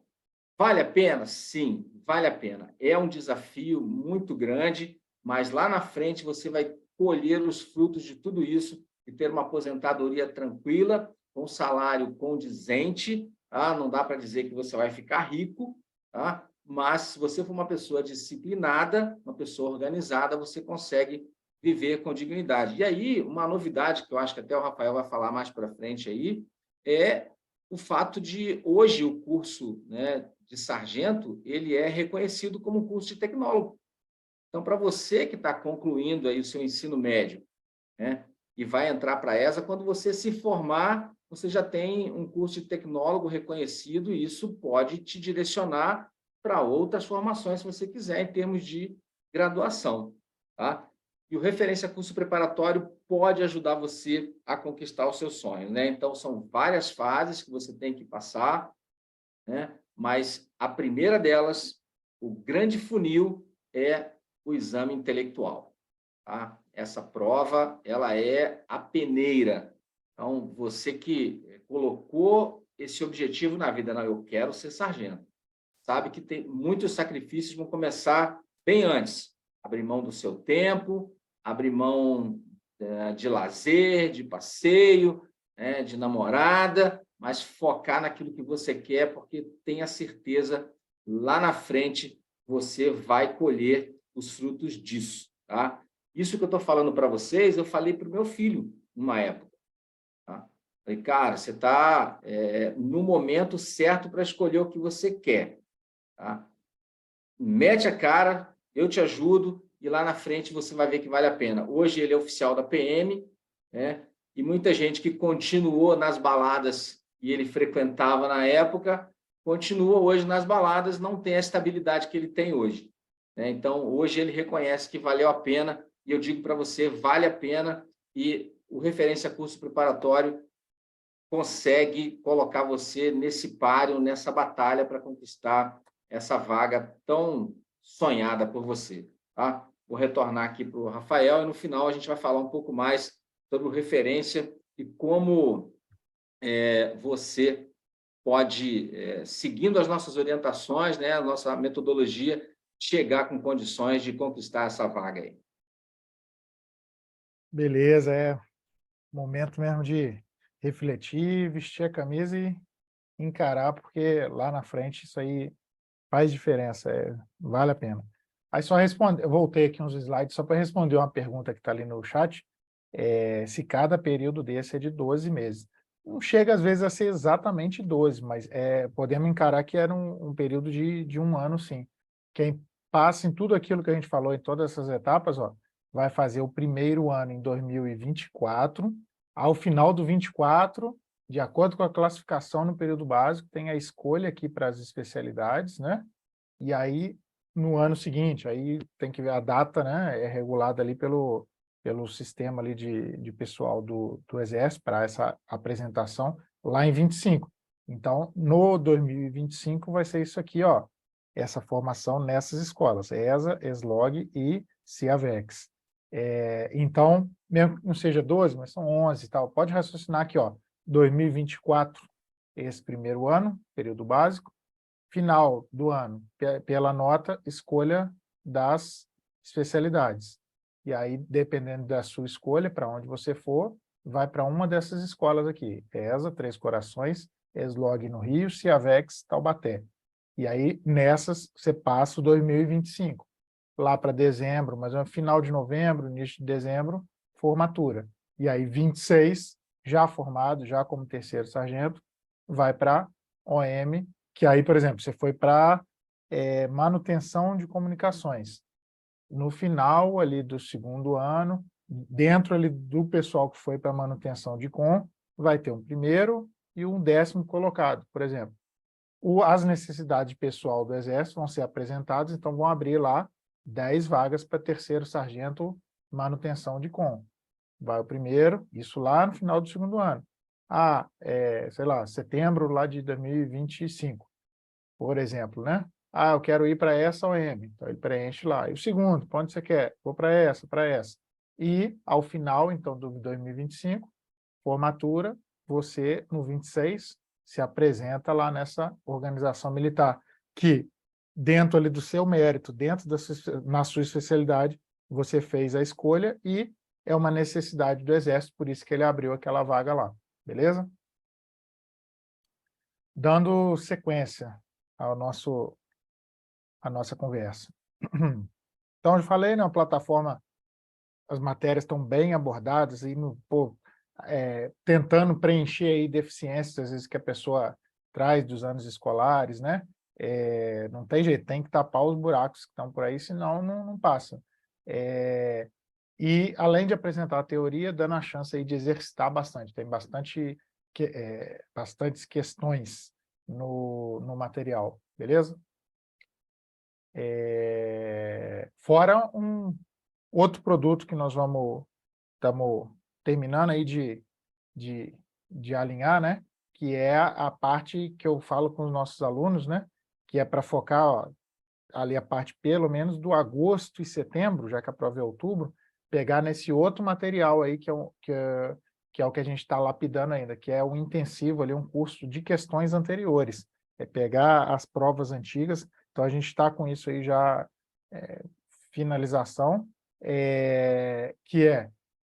vale a pena? Sim, vale a pena. É um desafio muito grande, mas lá na frente você vai colher os frutos de tudo isso e ter uma aposentadoria tranquila, com um salário condizente. Tá? Não dá para dizer que você vai ficar rico, tá? Mas se você for uma pessoa disciplinada, uma pessoa organizada, você consegue viver com dignidade. E aí, uma novidade que eu acho que até o Rafael vai falar mais para frente aí, é o fato de, hoje, o curso, né, de sargento, ele é reconhecido como um curso de tecnólogo. Então, para você que está concluindo aí o seu ensino médio, né, e vai entrar para a ESA, quando você se formar, você já tem um curso de tecnólogo reconhecido e isso pode te direcionar para outras formações, se você quiser, em termos de graduação. Tá? E o referência curso preparatório pode ajudar você a conquistar o seu sonho, né? Então, são várias fases que você tem que passar, né? Mas a primeira delas, o grande funil, é o exame intelectual. Tá? Essa prova, ela é a peneira. Então, você que colocou esse objetivo na vida, não, eu quero ser sargento, sabe que tem muitos sacrifícios vão começar bem antes. Abrir mão do seu tempo, abrir mão de lazer, de passeio, de namorada, mas focar naquilo que você quer, porque tenha certeza, lá na frente, você vai colher os frutos disso. Tá? Isso que eu estou falando para vocês, eu falei para o meu filho, numa época. Tá? Falei, cara, você está no momento certo para escolher o que você quer. Tá? Mete a cara, eu te ajudo, e lá na frente você vai ver que vale a pena. Hoje ele é oficial da PM, né? E muita gente que continuou nas baladas e ele frequentava na época, continua hoje nas baladas, não tem a estabilidade que ele tem hoje, né? Então, hoje ele reconhece que valeu a pena, e eu digo para você, vale a pena, e o referência curso preparatório consegue colocar você nesse páreo, nessa batalha para conquistar essa vaga tão sonhada por você. Tá? Vou retornar aqui para o Rafael e no final a gente vai falar um pouco mais sobre o referência e como você pode, seguindo as nossas orientações, né, a nossa metodologia, chegar com condições de conquistar essa vaga aí. Beleza, é momento mesmo de refletir, vestir a camisa e encarar, porque lá na frente isso aí faz diferença, vale a pena. Aí só responder, eu voltei aqui uns slides só para responder uma pergunta que está ali no chat. se cada período desse é de 12 meses. Não chega, às vezes, a ser exatamente 12, mas podemos encarar que era um período de um ano, sim. Quem passa em tudo aquilo que a gente falou, em todas essas etapas, ó, vai fazer o primeiro ano em 2024, ao final do 24, de acordo com a classificação no período básico, tem a escolha aqui para as especialidades, né? E aí, no ano seguinte, aí tem que ver a data, né? É regulada ali pelo sistema ali de pessoal do Exército para essa apresentação lá em 25. Então, no 2025 vai ser isso aqui, ó, essa formação nessas escolas, ESA, ESLOG e CIAVEX. Então, mesmo que não seja 12, mas são 11 e tal, pode raciocinar aqui, ó, 2024, esse primeiro ano, período básico, final do ano, pela nota, escolha das especialidades. E aí, dependendo da sua escolha, para onde você for, vai para uma dessas escolas aqui, ESA, Três Corações, ESLOG no Rio, CIAVEX, Taubaté. E aí, nessas, você passa o 2025. Lá para dezembro, mas no final de novembro, início de dezembro, formatura. E aí, 26, já formado, já como terceiro sargento, vai para OM, que aí, por exemplo, você foi para manutenção de comunicações. No final ali do segundo ano, dentro ali do pessoal que foi para manutenção de com, vai ter um primeiro e um 10º colocado, por exemplo. As necessidades pessoal do Exército vão ser apresentadas, então vão abrir lá 10 vagas para terceiro sargento manutenção de com. Vai o primeiro, isso lá no final do segundo ano. Sei lá, setembro lá de 2025, por exemplo, né? Eu quero ir para essa OM, então ele preenche lá. E o segundo, para onde você quer? Vou para essa, para essa. E, ao final, então, do 2025, formatura, você, no 26, se apresenta lá nessa organização militar, que, dentro ali do seu mérito, na sua especialidade, você fez a escolha e é uma necessidade do Exército, por isso que ele abriu aquela vaga lá, beleza? Dando sequência à nossa conversa. Então, eu falei, né, a plataforma, as matérias estão bem abordadas, e tentando preencher aí deficiências, às vezes, que a pessoa traz dos anos escolares, né? Não tem jeito, tem que tapar os buracos que estão por aí, senão não passa. E, além de apresentar a teoria, dando a chance aí de exercitar bastante. Tem bastantes questões no material, beleza? Fora um outro produto que nós estamos terminando aí de alinhar, né? Que é a parte que eu falo com os nossos alunos, né? Que é para focar, ó, ali a parte, pelo menos, do agosto e setembro, já que a prova é outubro, pegar nesse outro material aí, que é o que a gente está lapidando ainda, que é o intensivo ali, um curso de questões anteriores. É pegar as provas antigas, então a gente está com isso aí já, finalização, que é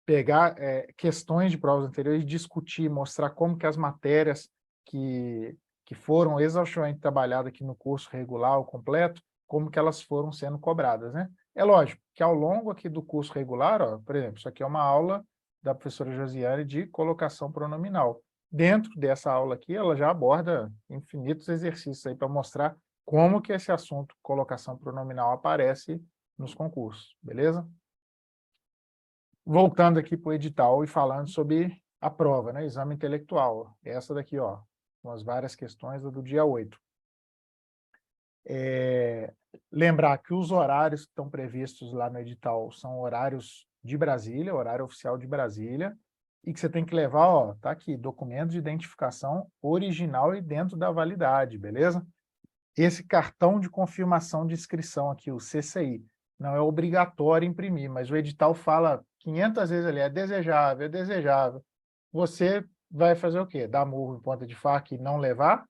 pegar questões de provas anteriores, discutir, mostrar como que as matérias que foram exaustivamente trabalhadas aqui no curso regular ou completo, como que elas foram sendo cobradas, né? É lógico que ao longo aqui do curso regular, ó, por exemplo, isso aqui é uma aula da professora Josiane de colocação pronominal. Dentro dessa aula aqui, ela já aborda infinitos exercícios aí para mostrar como que esse assunto, colocação pronominal, aparece nos concursos, beleza? Voltando aqui para o edital e falando sobre a prova, né? Exame intelectual. Essa daqui, ó, com as várias questões do dia 8. Lembrar que os horários que estão previstos lá no edital são horários de Brasília, horário oficial de Brasília, e que você tem que levar, ó, tá aqui, documento de identificação original e dentro da validade, beleza? Esse cartão de confirmação de inscrição aqui, o CCI, não é obrigatório imprimir, mas o edital fala 500 vezes ali, é desejável, é desejável. Você vai fazer o quê? Dar murro em ponta de faca e não levar?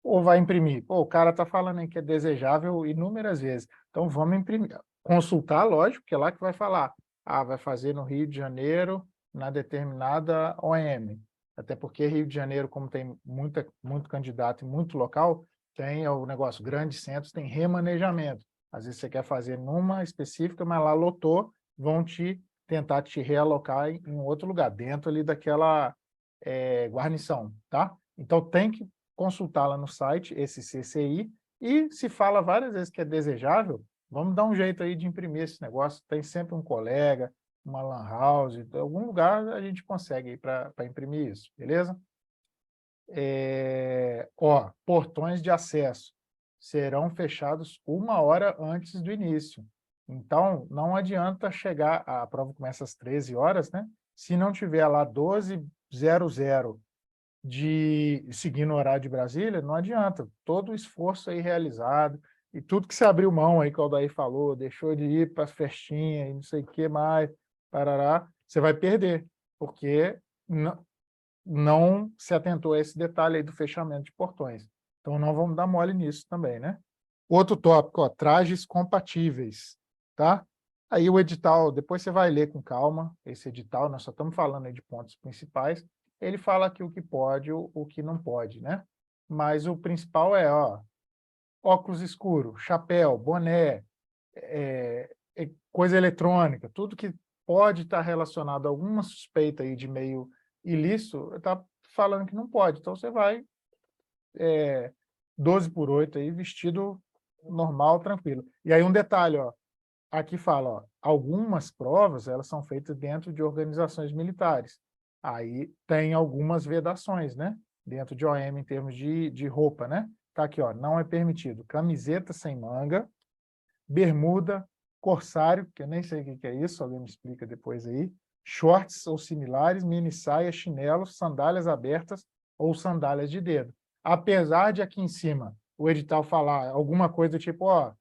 Ou vai imprimir? Pô, o cara está falando aí que é desejável inúmeras vezes. Então, vamos imprimir. Consultar, lógico, que é lá que vai falar. Vai fazer no Rio de Janeiro, na determinada OM. Até porque Rio de Janeiro, como tem muito candidato e muito local, tem o negócio, grandes centros, tem remanejamento. Às vezes você quer fazer numa específica, mas lá lotou, vão te tentar te realocar em outro lugar, dentro ali daquela guarnição, tá? Então tem que consultar lá no site esse CCI, e se fala várias vezes que é desejável, vamos dar um jeito aí de imprimir esse negócio. Tem sempre um colega, uma lan house, algum lugar a gente consegue para imprimir isso, beleza? Portões de acesso serão fechados 1 hora antes do início. Então, não adianta chegar, a prova começa às 13 horas, né? Se não tiver lá 12h00 de seguindo o horário de Brasília, não adianta. Todo o esforço aí realizado e tudo que você abriu mão aí, que o Aldair falou, deixou de ir para as festinhas e não sei o que mais, parará, você vai perder, porque não se atentou a esse detalhe aí do fechamento de portões. Então, não vamos dar mole nisso também, né? Outro tópico, ó, trajes compatíveis, tá? Aí o edital, depois você vai ler com calma esse edital, nós só estamos falando aí de pontos principais. Ele fala aqui o que pode, o que não pode, né? Mas o principal é, ó, óculos escuro, chapéu, boné, coisa eletrônica, tudo que pode estar relacionado a alguma suspeita aí de meio ilícito, está falando que não pode. Então, você vai 12/8 aí, vestido normal, tranquilo. E aí um detalhe, ó, aqui fala, ó, algumas provas, elas são feitas dentro de organizações militares. Aí tem algumas vedações, né? Dentro de OM, em termos de roupa, né? Tá aqui, ó, não é permitido camiseta sem manga, bermuda, corsário, que eu nem sei o que é isso, alguém me explica depois aí, shorts ou similares, mini saia, chinelos, sandálias abertas ou sandálias de dedo. Apesar de aqui em cima o edital falar alguma coisa do tipo, ó,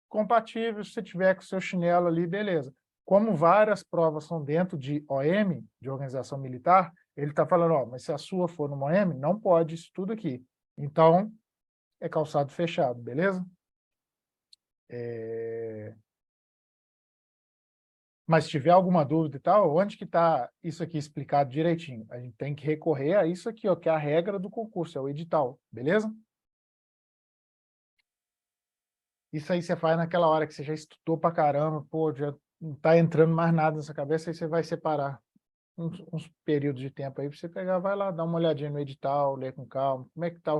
compatível, se você tiver com o seu chinelo ali, beleza. Como várias provas são dentro de OM, de organização militar, ele está falando, ó, mas se a sua for no OM, não pode isso tudo aqui. Então, é calçado fechado, beleza? Mas se tiver alguma dúvida e tal, onde que está isso aqui explicado direitinho? A gente tem que recorrer a isso aqui, ó, que é a regra do concurso, é o edital, beleza? Isso aí você faz naquela hora que você já estudou pra caramba, pô, já não tá entrando mais nada nessa cabeça, aí você vai separar uns períodos de tempo aí para você pegar, vai lá, dar uma olhadinha no edital, ler com calma, como é que está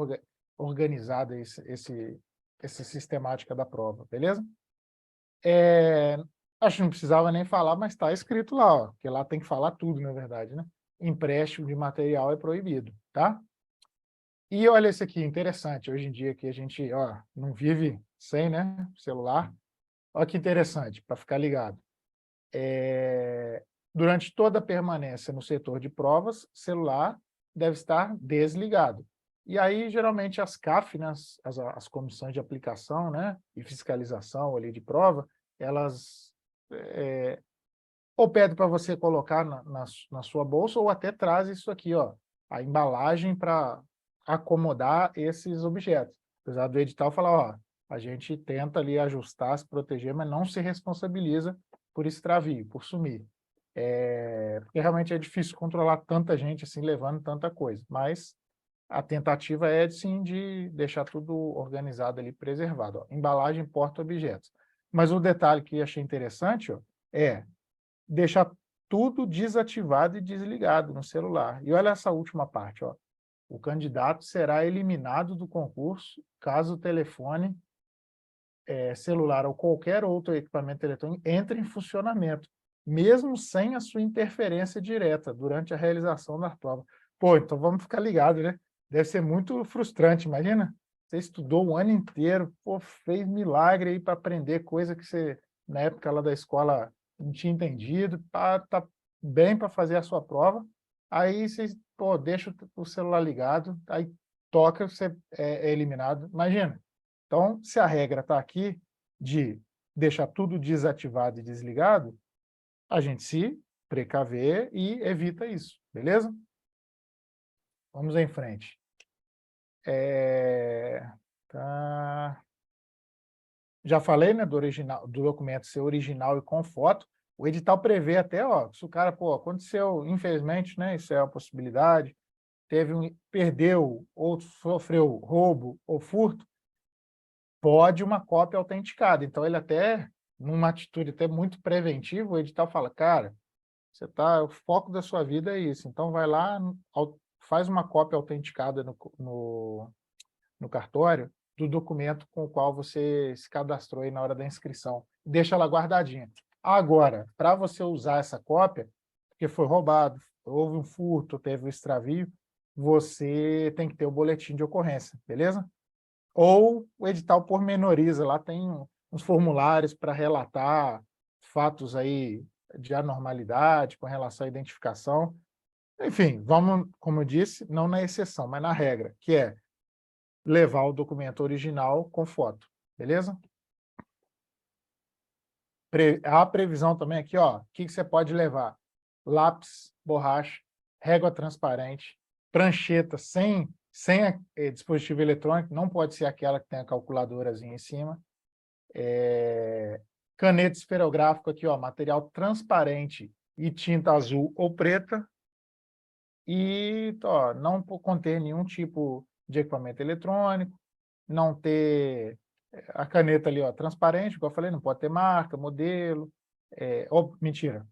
organizada essa sistemática da prova, beleza? Acho que não precisava nem falar, mas está escrito lá, ó, porque lá tem que falar tudo, na verdade, né? Empréstimo de material é proibido, tá? E olha esse aqui, interessante, hoje em dia que a gente, ó, não vive sem, né, celular. Olha que interessante, para ficar ligado. Durante toda a permanência no setor de provas, celular deve estar desligado. E aí, geralmente, as CAF, né, as comissões de aplicação, né, e fiscalização ali de prova, elas ou pedem para você colocar na sua bolsa, ou até traz isso aqui, ó, a embalagem para acomodar esses objetos. Apesar do edital falar, ó, a gente tenta ali ajustar, se proteger, mas não se responsabiliza por extravio, por sumir. Porque realmente é difícil controlar tanta gente assim, levando tanta coisa, mas a tentativa é, sim, de deixar tudo organizado ali, preservado. Ó. Embalagem porta-objetos. Mas o detalhe que achei interessante, ó, é deixar tudo desativado e desligado no celular. E olha essa última parte, ó. O candidato será eliminado do concurso caso o telefone, celular ou qualquer outro equipamento eletrônico entre em funcionamento, mesmo sem a sua interferência direta durante a realização da prova. Pô, então vamos ficar ligados, né? Deve ser muito frustrante, imagina? Você estudou o ano inteiro, pô, fez milagre aí para aprender coisa que você, na época lá da escola, não tinha entendido, tá bem para fazer a sua prova, aí você, pô, deixa o celular ligado, aí toca, você é eliminado. Imagina. Então, se a regra está aqui de deixar tudo desativado e desligado, a gente se precaver e evita isso, beleza? Vamos em frente. Tá. Já falei, né, do documento ser original e com foto. O edital prevê até, ó, se o cara, pô, aconteceu, infelizmente, né, isso é uma possibilidade, perdeu ou sofreu roubo ou furto, pode uma cópia autenticada. Então, ele até, numa atitude até muito preventiva, o edital fala, cara, O foco da sua vida é isso. Então, vai lá, faz uma cópia autenticada no cartório do documento com o qual você se cadastrou aí na hora da inscrição. Deixa ela guardadinha. Agora, para você usar essa cópia, porque foi roubado, houve um furto, teve um extravio, você tem que ter o boletim de ocorrência, beleza? Ou o edital pormenoriza, lá tem uns formulários para relatar fatos aí de anormalidade com relação à identificação. Enfim, vamos, como eu disse, não na exceção, mas na regra, que é levar o documento original com foto, beleza? A previsão também aqui, ó, o que você pode levar? Lápis, borracha, régua transparente, prancheta sem dispositivo eletrônico, não pode ser aquela que tem a calculadorazinha em cima. Caneta esferográfica aqui, ó, material transparente e tinta azul ou preta. E ó, não conter nenhum tipo de equipamento eletrônico, não ter a caneta ali, ó, transparente, igual eu falei, não pode ter marca, modelo, mentira,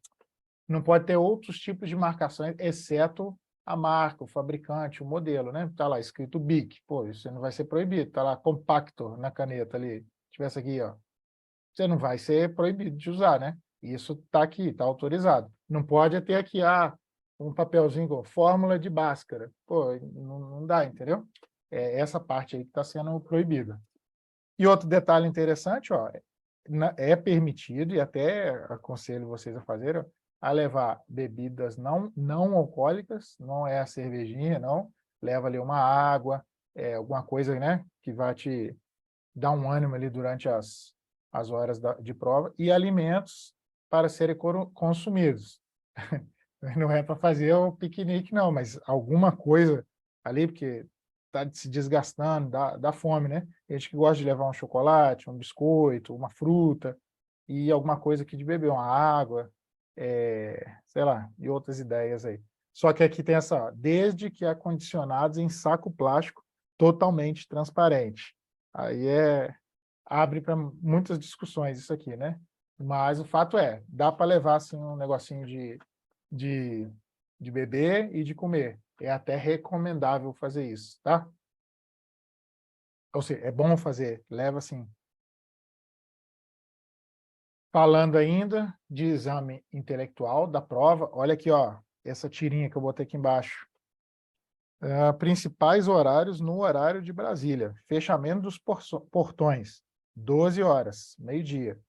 não pode ter outros tipos de marcações, exceto a marca, o fabricante, o modelo, né? Tá lá escrito BIC, pô, isso não vai ser proibido, tá lá Compactor na caneta ali, tivesse aqui, ó, você não vai ser proibido de usar, né? Isso tá aqui, tá autorizado. Não pode ter aqui, um papelzinho com fórmula de Bhaskara, pô, não dá, entendeu? É essa parte aí que está sendo proibida. E outro detalhe interessante, ó, é permitido, e até aconselho vocês a fazerem, a levar bebidas não alcoólicas, não é a cervejinha, não, leva ali uma água, alguma coisa, né, que vai te dar um ânimo ali durante as horas de prova, e alimentos para serem consumidos. Não é para fazer o piquenique, não, mas alguma coisa ali, porque está se desgastando, dá fome, né? Tem gente que gosta de levar um chocolate, um biscoito, uma fruta e alguma coisa aqui de beber, uma água, sei lá, e outras ideias aí. Só que aqui tem essa, ó, desde que acondicionados em saco plástico totalmente transparente. Aí abre para muitas discussões isso aqui, né? Mas o fato é, dá para levar assim, um negocinho de, de beber e de comer. É até recomendável fazer isso, tá? Ou seja, é bom fazer, leva assim. Falando ainda de exame intelectual da prova, olha aqui, ó, essa tirinha que eu botei aqui embaixo. Principais horários no horário de Brasília. Fechamento dos portões, 12 horas, meio-dia.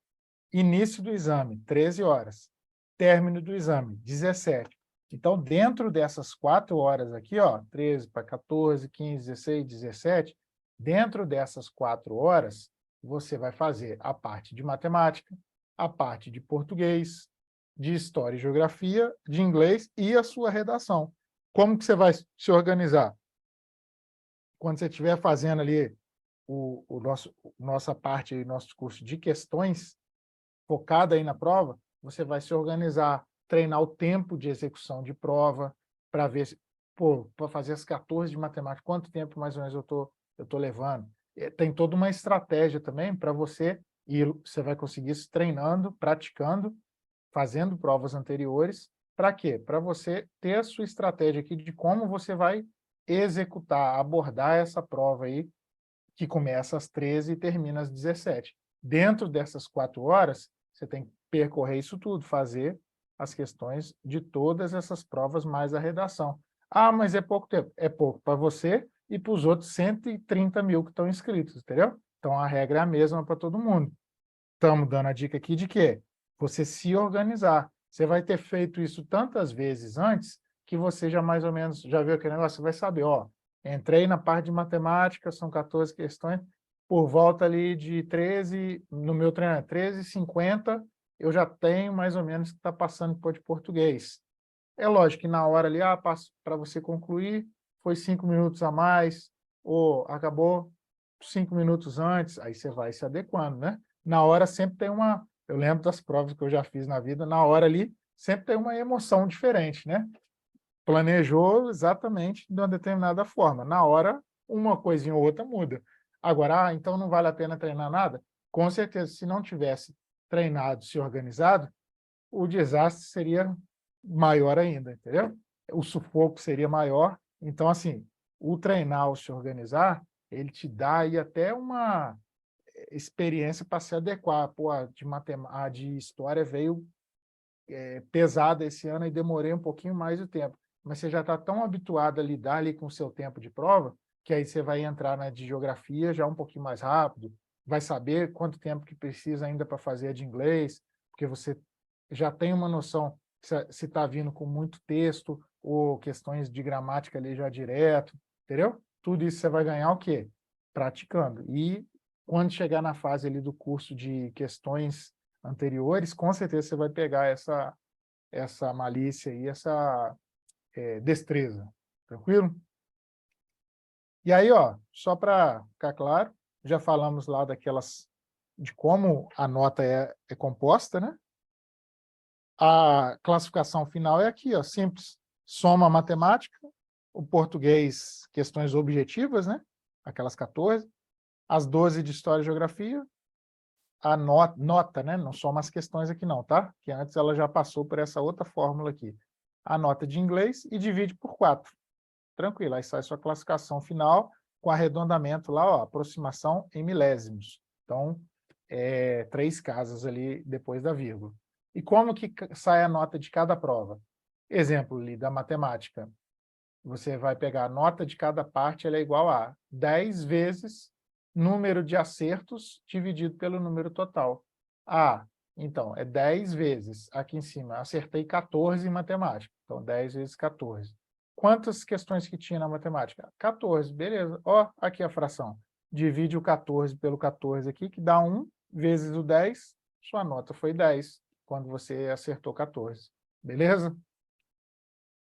Início do exame, 13 horas. Término do exame, 17. Então, dentro dessas 4 horas aqui, ó, 13 para 14, 15, 16, 17, dentro dessas 4 horas, você vai fazer a parte de matemática, a parte de português, de história e geografia, de inglês e a sua redação. Como que você vai se organizar? Quando você estiver fazendo ali nossa parte, nosso curso de questões, focada aí na prova, você vai se organizar, treinar o tempo de execução de prova, para ver se, para fazer as 14 de matemática, quanto tempo mais ou menos eu tô levando. Tem toda uma estratégia também para você, e você vai conseguir isso treinando, praticando, fazendo provas anteriores. Para quê? Para você ter a sua estratégia aqui de como você vai executar, abordar essa prova aí, que começa às 13 e termina às 17. Dentro dessas 4 horas, você tem que percorrer isso tudo, fazer as questões de todas essas provas mais a redação. Ah, mas é pouco tempo. É pouco para você e para os outros 130 mil que estão inscritos, entendeu? Então, a regra é a mesma para todo mundo. Estamos dando a dica aqui de quê? Você se organizar. Você vai ter feito isso tantas vezes antes que você já mais ou menos já viu aquele negócio, você vai saber, ó, entrei na parte de matemática, são 14 questões, por volta ali de 13, no meu treino, 13h50, eu já tenho mais ou menos que está passando por de português. É lógico que na hora ali, para você concluir, foi 5 minutos a mais, ou acabou 5 minutos antes, aí você vai se adequando, né? Na hora sempre tem eu lembro das provas que eu já fiz na vida, na hora ali sempre tem uma emoção diferente, né? Planejou exatamente de uma determinada forma. Na hora, uma coisinha ou outra muda. Agora, então não vale a pena treinar nada? Com certeza, se não tivesse treinado, se organizado, o desastre seria maior ainda, entendeu? O sufoco seria maior. Então, assim, o treinar ou se organizar, ele te dá aí até uma experiência para se adequar. Pô, a de história veio pesada esse ano e demorei um pouquinho mais de tempo. Mas você já está tão habituado a lidar ali com o seu tempo de prova, que aí você vai entrar na de geografia já um pouquinho mais rápido, vai saber quanto tempo que precisa ainda para fazer a de inglês, porque você já tem uma noção se está vindo com muito texto ou questões de gramática ali já direto, entendeu? Tudo isso você vai ganhar o quê? Praticando. E quando chegar na fase ali do curso de questões anteriores, com certeza você vai pegar essa malícia e essa destreza. Tranquilo? E aí, ó, só para ficar claro, já falamos lá de como a nota é composta, né? A classificação final é aqui, ó, simples. Soma matemática, o português, questões objetivas, né? Aquelas 14, as 12 de história e geografia, a nota, né? Não soma as questões aqui não, tá? Que antes ela já passou por essa outra fórmula aqui. A nota de inglês e divide por 4. Tranquilo, aí sai sua classificação final com arredondamento lá, ó, aproximação em milésimos. Então, 3 casas ali depois da vírgula. E como que sai a nota de cada prova? Exemplo ali da matemática. Você vai pegar a nota de cada parte, ela é igual a 10 vezes número de acertos dividido pelo número total. Então, é 10 vezes, aqui em cima, acertei 14 em matemática. Então, 10 vezes 14. Quantas questões que tinha na matemática? 14, beleza. Ó, aqui a fração. Divide o 14 pelo 14 aqui, que dá 1 vezes o 10, sua nota foi 10, quando você acertou 14. Beleza?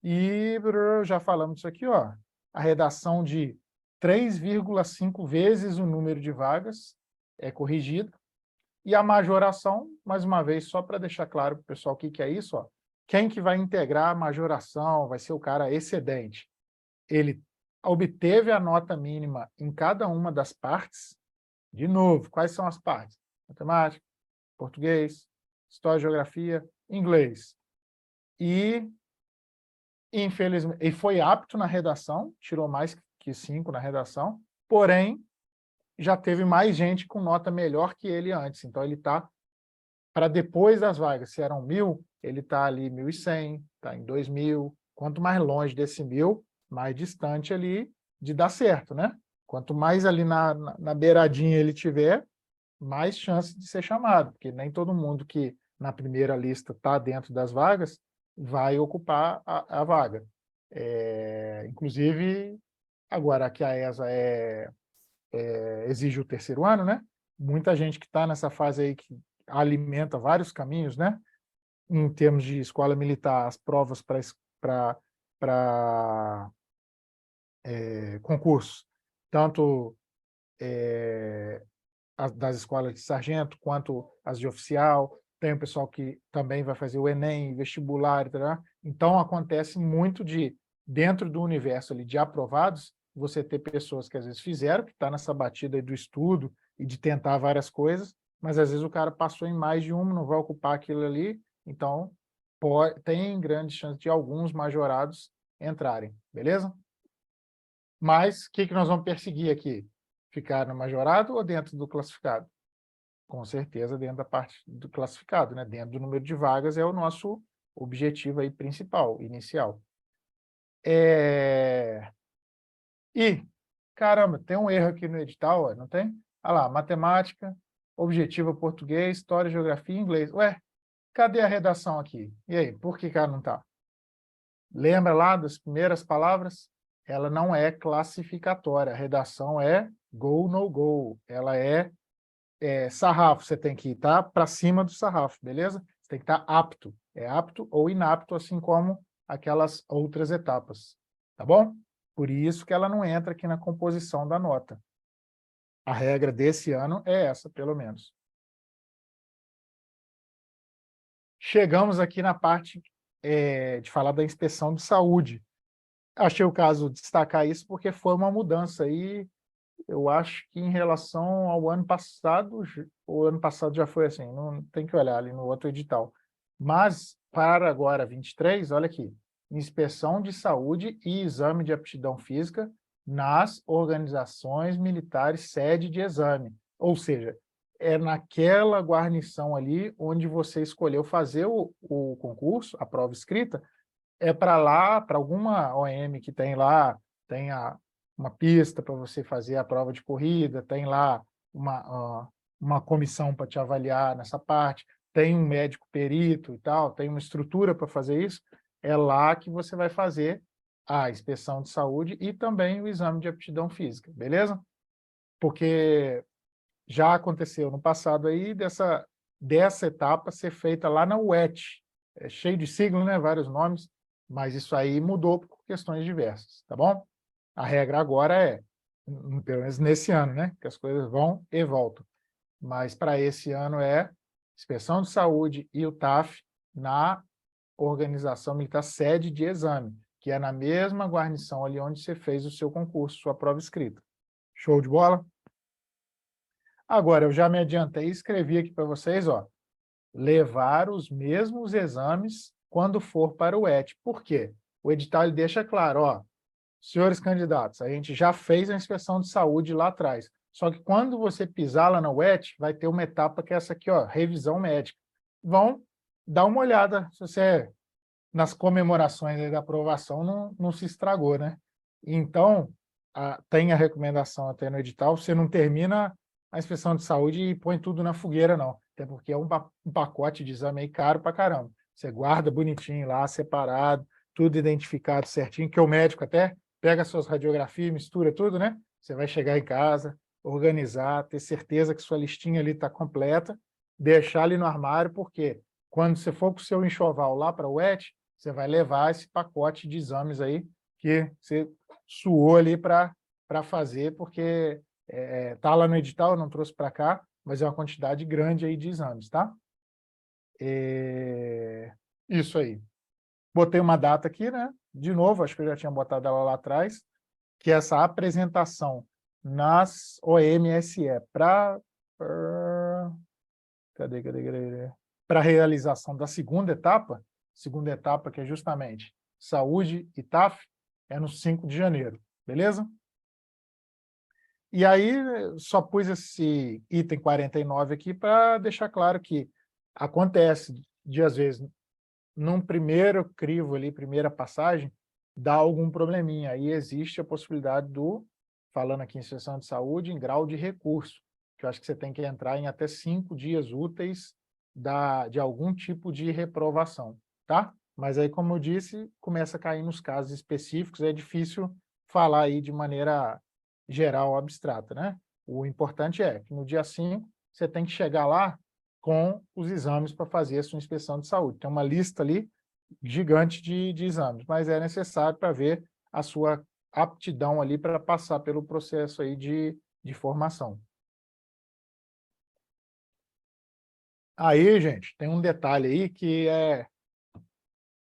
E já falamos disso aqui, ó. A redação de 3,5 vezes o número de vagas é corrigida. E a majoração, mais uma vez, só para deixar claro para o pessoal o que é isso, ó. Quem que vai integrar a majoração vai ser o cara excedente. Ele obteve a nota mínima em cada uma das partes. De novo, quais são as partes? Matemática, português, história, geografia, inglês. E infelizmente, ele foi apto na redação, tirou mais que 5 na redação, porém, já teve mais gente com nota melhor que ele antes. Então, ele está, para depois das vagas, se eram 1.000, ele está ali 1.100, está em 2.000. Quanto mais longe desse 1.000, mais distante ali de dar certo, né? Quanto mais ali na beiradinha ele tiver, mais chance de ser chamado, porque nem todo mundo que na primeira lista está dentro das vagas vai ocupar a vaga. Inclusive, agora que a ESA exige o terceiro ano, né? Muita gente que está nessa fase aí que alimenta vários caminhos, né? Em termos de escola militar, as provas para concursos, tanto das escolas de sargento, quanto as de oficial, tem o pessoal que também vai fazer o Enem, vestibular, etc. Então, acontece muito dentro do universo ali de aprovados, você ter pessoas que às vezes fizeram, que está nessa batida aí do estudo e de tentar várias coisas, mas às vezes o cara passou em mais de uma, não vai ocupar aquilo ali, então tem grande chance de alguns majorados entrarem, beleza? Mas o que nós vamos perseguir aqui? Ficar no majorado ou dentro do classificado? Com certeza dentro da parte do classificado, né? Dentro do número de vagas é o nosso objetivo aí principal, inicial. E, caramba, tem um erro aqui no edital, ó, não tem? Olha lá, matemática, objetivo português, história, geografia e inglês. Ué, cadê a redação aqui? E aí, por que ela não está? Lembra lá das primeiras palavras? Ela não é classificatória, a redação é go, no go. Ela sarrafo, você tem que estar para cima do sarrafo, beleza? Você tem que estar apto. É apto ou inapto, assim como aquelas outras etapas, tá bom? Por isso que ela não entra aqui na composição da nota. A regra desse ano é essa, pelo menos. Chegamos aqui na parte de falar da inspeção de saúde. Achei o caso destacar isso porque foi uma mudança aí. Eu acho que em relação ao ano passado, o ano passado já foi assim, não tem que olhar ali no outro edital. Mas, para agora 23, olha aqui, inspeção de saúde e exame de aptidão física nas organizações militares sede de exame. Ou seja, é naquela guarnição ali onde você escolheu fazer o concurso, a prova escrita, é para lá, para alguma OM que tem lá, tem uma pista para você fazer a prova de corrida, tem lá uma comissão para te avaliar nessa parte, tem um médico perito e tal, tem uma estrutura para fazer isso, é lá que você vai fazer a inspeção de saúde e também o exame de aptidão física, beleza? Porque já aconteceu no passado aí dessa etapa ser feita lá na UET. É cheio de sigla, né? Vários nomes, mas isso aí mudou por questões diversas, tá bom? A regra agora é, pelo menos nesse ano, né? Que as coisas vão e voltam. Mas para esse ano é inspeção de saúde e o TAF na organização militar sede de exame, que é na mesma guarnição ali onde você fez o seu concurso, sua prova escrita. Show de bola? Agora, eu já me adiantei e escrevi aqui para vocês, ó, levar os mesmos exames quando for para o ET. Por quê? O edital ele deixa claro, ó, senhores candidatos, a gente já fez a inspeção de saúde lá atrás, só que quando você pisar lá na UET, vai ter uma etapa que é essa aqui, ó, revisão médica. Vão dar uma olhada se você, nas comemorações aí da aprovação, não se estragou, né? Então, tem a recomendação até no edital, você não termina a inspeção de saúde e põe tudo na fogueira, não. Até porque é um pacote de exame aí caro pra caramba. Você guarda bonitinho lá, separado, tudo identificado certinho, que o médico até pega as suas radiografias, mistura tudo, né? Você vai chegar em casa, organizar, ter certeza que sua listinha ali está completa, deixar ali no armário, porque quando você for com o seu enxoval lá para o ET, você vai levar esse pacote de exames aí que você suou ali para fazer, porque tá lá no edital, eu não trouxe para cá, mas é uma quantidade grande aí de exames, tá? Isso aí. Botei uma data aqui, né? De novo, acho que eu já tinha botado ela lá atrás, que é essa apresentação nas OMSE para para a realização da segunda etapa que é justamente saúde e TAF, é no 5 de janeiro, beleza? E aí, só pus esse item 49 aqui para deixar claro que acontece de, às vezes, num primeiro crivo ali, primeira passagem, dá algum probleminha. Aí existe a possibilidade falando aqui em inspeção de saúde, em grau de recurso, que eu acho que você tem que entrar em até 5 dias úteis de algum tipo de reprovação, tá? Mas aí, como eu disse, começa a cair nos casos específicos, é difícil falar aí de maneira geral, abstrata, né? O importante é que no dia 5 você tem que chegar lá com os exames para fazer a sua inspeção de saúde. Tem uma lista ali gigante de exames, mas é necessário para ver a sua aptidão ali para passar pelo processo aí de formação. Aí, gente, tem um detalhe aí que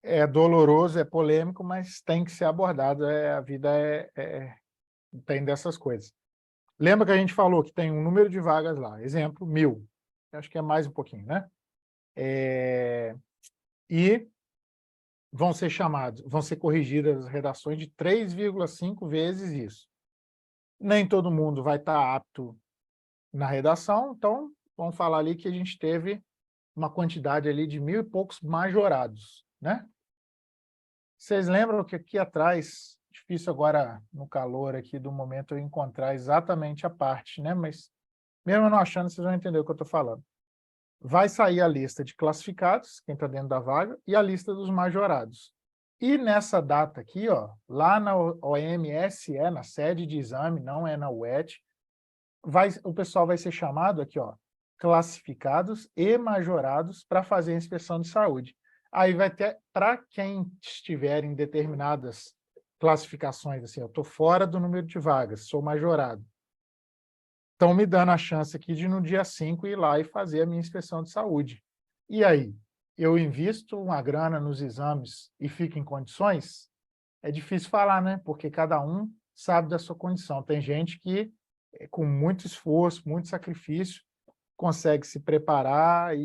é doloroso, é polêmico, mas tem que ser abordado. A vida tem dessas coisas. Lembra que a gente falou que tem um número de vagas lá, exemplo, 1.000. Acho que é mais um pouquinho, né? E vão ser corrigidas as redações de 3,5 vezes isso. Nem todo mundo vai estar apto na redação, então vamos falar ali que a gente teve uma quantidade ali de 1.000 e poucos majorados, né? Vocês lembram que aqui atrás, difícil agora no calor aqui do momento eu encontrar exatamente a parte, né? Mas mesmo eu não achando, vocês vão entender o que eu estou falando. Vai sair a lista de classificados, quem está dentro da vaga, e a lista dos majorados. E nessa data aqui, ó, lá na OMSE, na sede de exame, não é na UET, o pessoal vai ser chamado aqui, ó, classificados e majorados para fazer a inspeção de saúde. Aí vai ter, para quem estiver em determinadas classificações, assim, eu estou fora do número de vagas, sou majorado. Estão me dando a chance aqui de, no dia 5, ir lá e fazer a minha inspeção de saúde. E aí? Eu invisto uma grana nos exames e fico em condições? É difícil falar, né? Porque cada um sabe da sua condição. Tem gente que, com muito esforço, muito sacrifício, consegue se preparar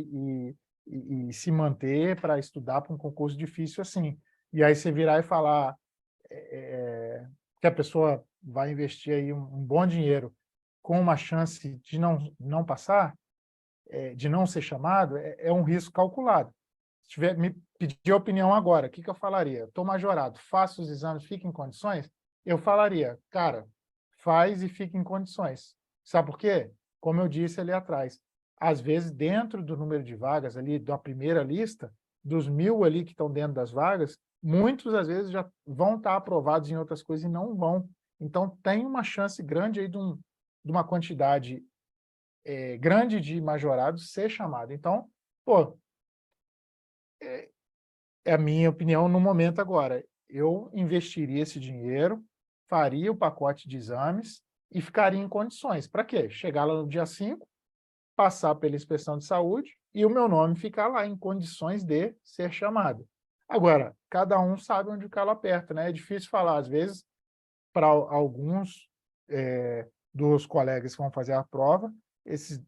e se manter para estudar para um concurso difícil assim. E aí você virar e falar que a pessoa vai investir aí um bom dinheiro com uma chance de não passar, de não ser chamado, é um risco calculado. Se tiver me pedir opinião agora, o que eu falaria? Estou majorado, faço os exames, fico em condições? Eu falaria, cara, faz e fica em condições. Sabe por quê? Como eu disse ali atrás, às vezes dentro do número de vagas ali, da primeira lista, dos 1.000 ali que estão dentro das vagas, muitos às vezes já vão estar aprovados em outras coisas e não vão. Então tem uma chance grande aí de uma quantidade grande de majorados ser chamado. Então, pô, é a minha opinião no momento agora. Eu investiria esse dinheiro, faria o pacote de exames e ficaria em condições. Para quê? Chegar lá no dia 5, passar pela inspeção de saúde e o meu nome ficar lá em condições de ser chamado. Agora, cada um sabe onde o calo aperta, né? É difícil falar, às vezes, para alguns dos colegas que vão fazer a prova, esses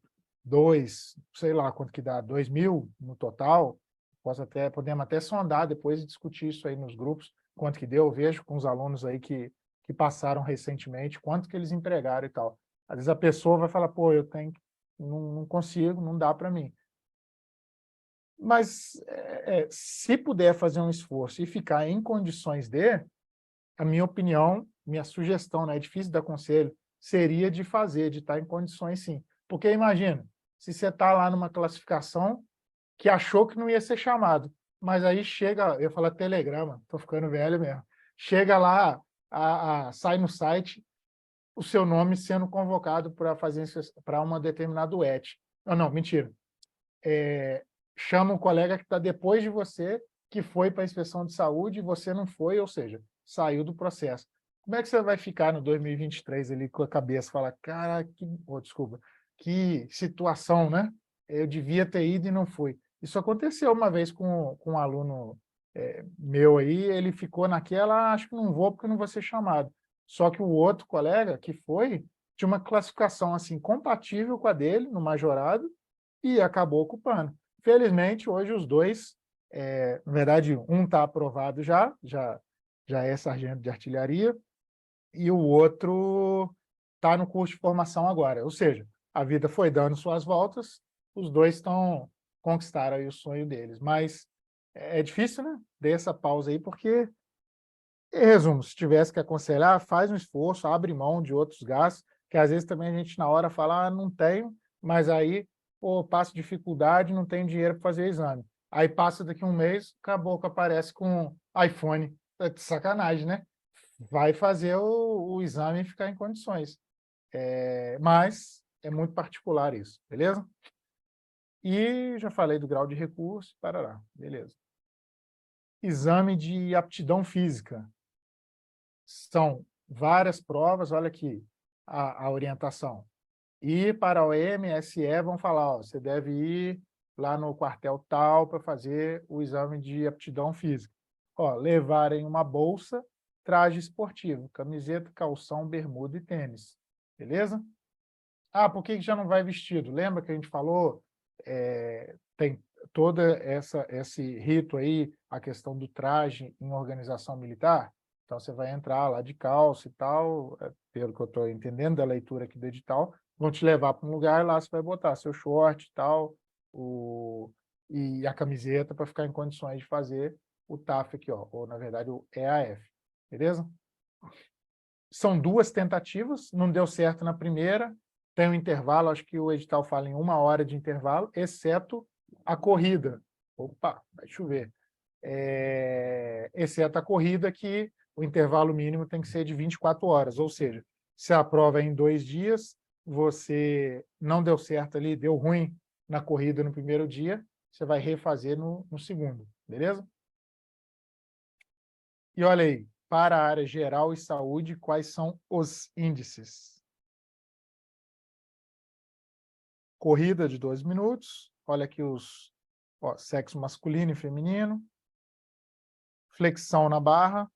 sei lá quanto que dá, 2.000 no total, podemos até sondar depois e discutir isso aí nos grupos, quanto que deu, eu vejo com os alunos aí que passaram recentemente, quanto que eles entregaram e tal. Às vezes a pessoa vai falar, pô, eu tenho, não consigo, não dá para mim. Mas se puder fazer um esforço e ficar em condições a minha opinião, minha sugestão, né, é difícil dar conselho, seria de fazer, de estar em condições sim. Porque imagina, se você está lá numa classificação que achou que não ia ser chamado, mas aí chega, eu ia falar telegrama, estou ficando velho mesmo, chega lá, sai no site, o seu nome sendo convocado para uma determinada UET. Não, mentira. Chama um colega que está depois de você, que foi para a inspeção de saúde e você não foi, ou seja, saiu do processo. Como é que você vai ficar no 2023 ali com a cabeça, falar, cara, desculpa, que situação, né? Eu devia ter ido e não fui. Isso aconteceu uma vez com um aluno meu aí, ele ficou naquela, acho que não vou porque não vou ser chamado. Só que o outro colega que foi, tinha uma classificação assim compatível com a dele, no majorado, e acabou ocupando. Felizmente, hoje os dois, na verdade, um está aprovado já é sargento de artilharia, e o outro está no curso de formação agora. Ou seja, a vida foi dando suas voltas, os dois conquistaram aí o sonho deles. Mas é difícil, né? Dê essa pausa aí, porque, em resumo, se tivesse que aconselhar, faz um esforço, abre mão de outros gastos, que às vezes também a gente na hora fala, não tenho, mas aí pô, passo dificuldade, não tenho dinheiro para fazer o exame. Aí passa daqui um mês, acabou que aparece com iPhone. É de sacanagem, né? Vai fazer o exame e ficar em condições. Mas é muito particular isso, beleza? E já falei do grau de recurso, parará, beleza. Exame de aptidão física. São várias provas, olha aqui a orientação. E para o MSE vão falar, ó, você deve ir lá no quartel tal para fazer o exame de aptidão física. Ó, levarem uma bolsa, traje esportivo, camiseta, calção, bermuda e tênis. Beleza? Ah, por que já não vai vestido? Lembra que a gente falou? Tem toda esse rito aí, a questão do traje em organização militar. Então, você vai entrar lá de calça e tal, pelo que eu estou entendendo da leitura aqui do edital, vão te levar para um lugar e lá você vai botar seu short e tal, e a camiseta para ficar em condições de fazer o TAF aqui, ó, ou na verdade o EAF, beleza? São 2 tentativas, não deu certo na primeira, tem um intervalo, acho que o edital fala em 1 hora de intervalo, exceto a corrida. Opa, vai chover. Exceto a corrida, que o intervalo mínimo tem que ser de 24 horas, ou seja, se a prova é em 2 dias, você não deu certo ali, deu ruim na corrida no primeiro dia, você vai refazer no segundo, beleza? E olha aí, para a área geral e saúde, quais são os índices? Corrida de 2 minutos, olha aqui sexo masculino e feminino, flexão na barra,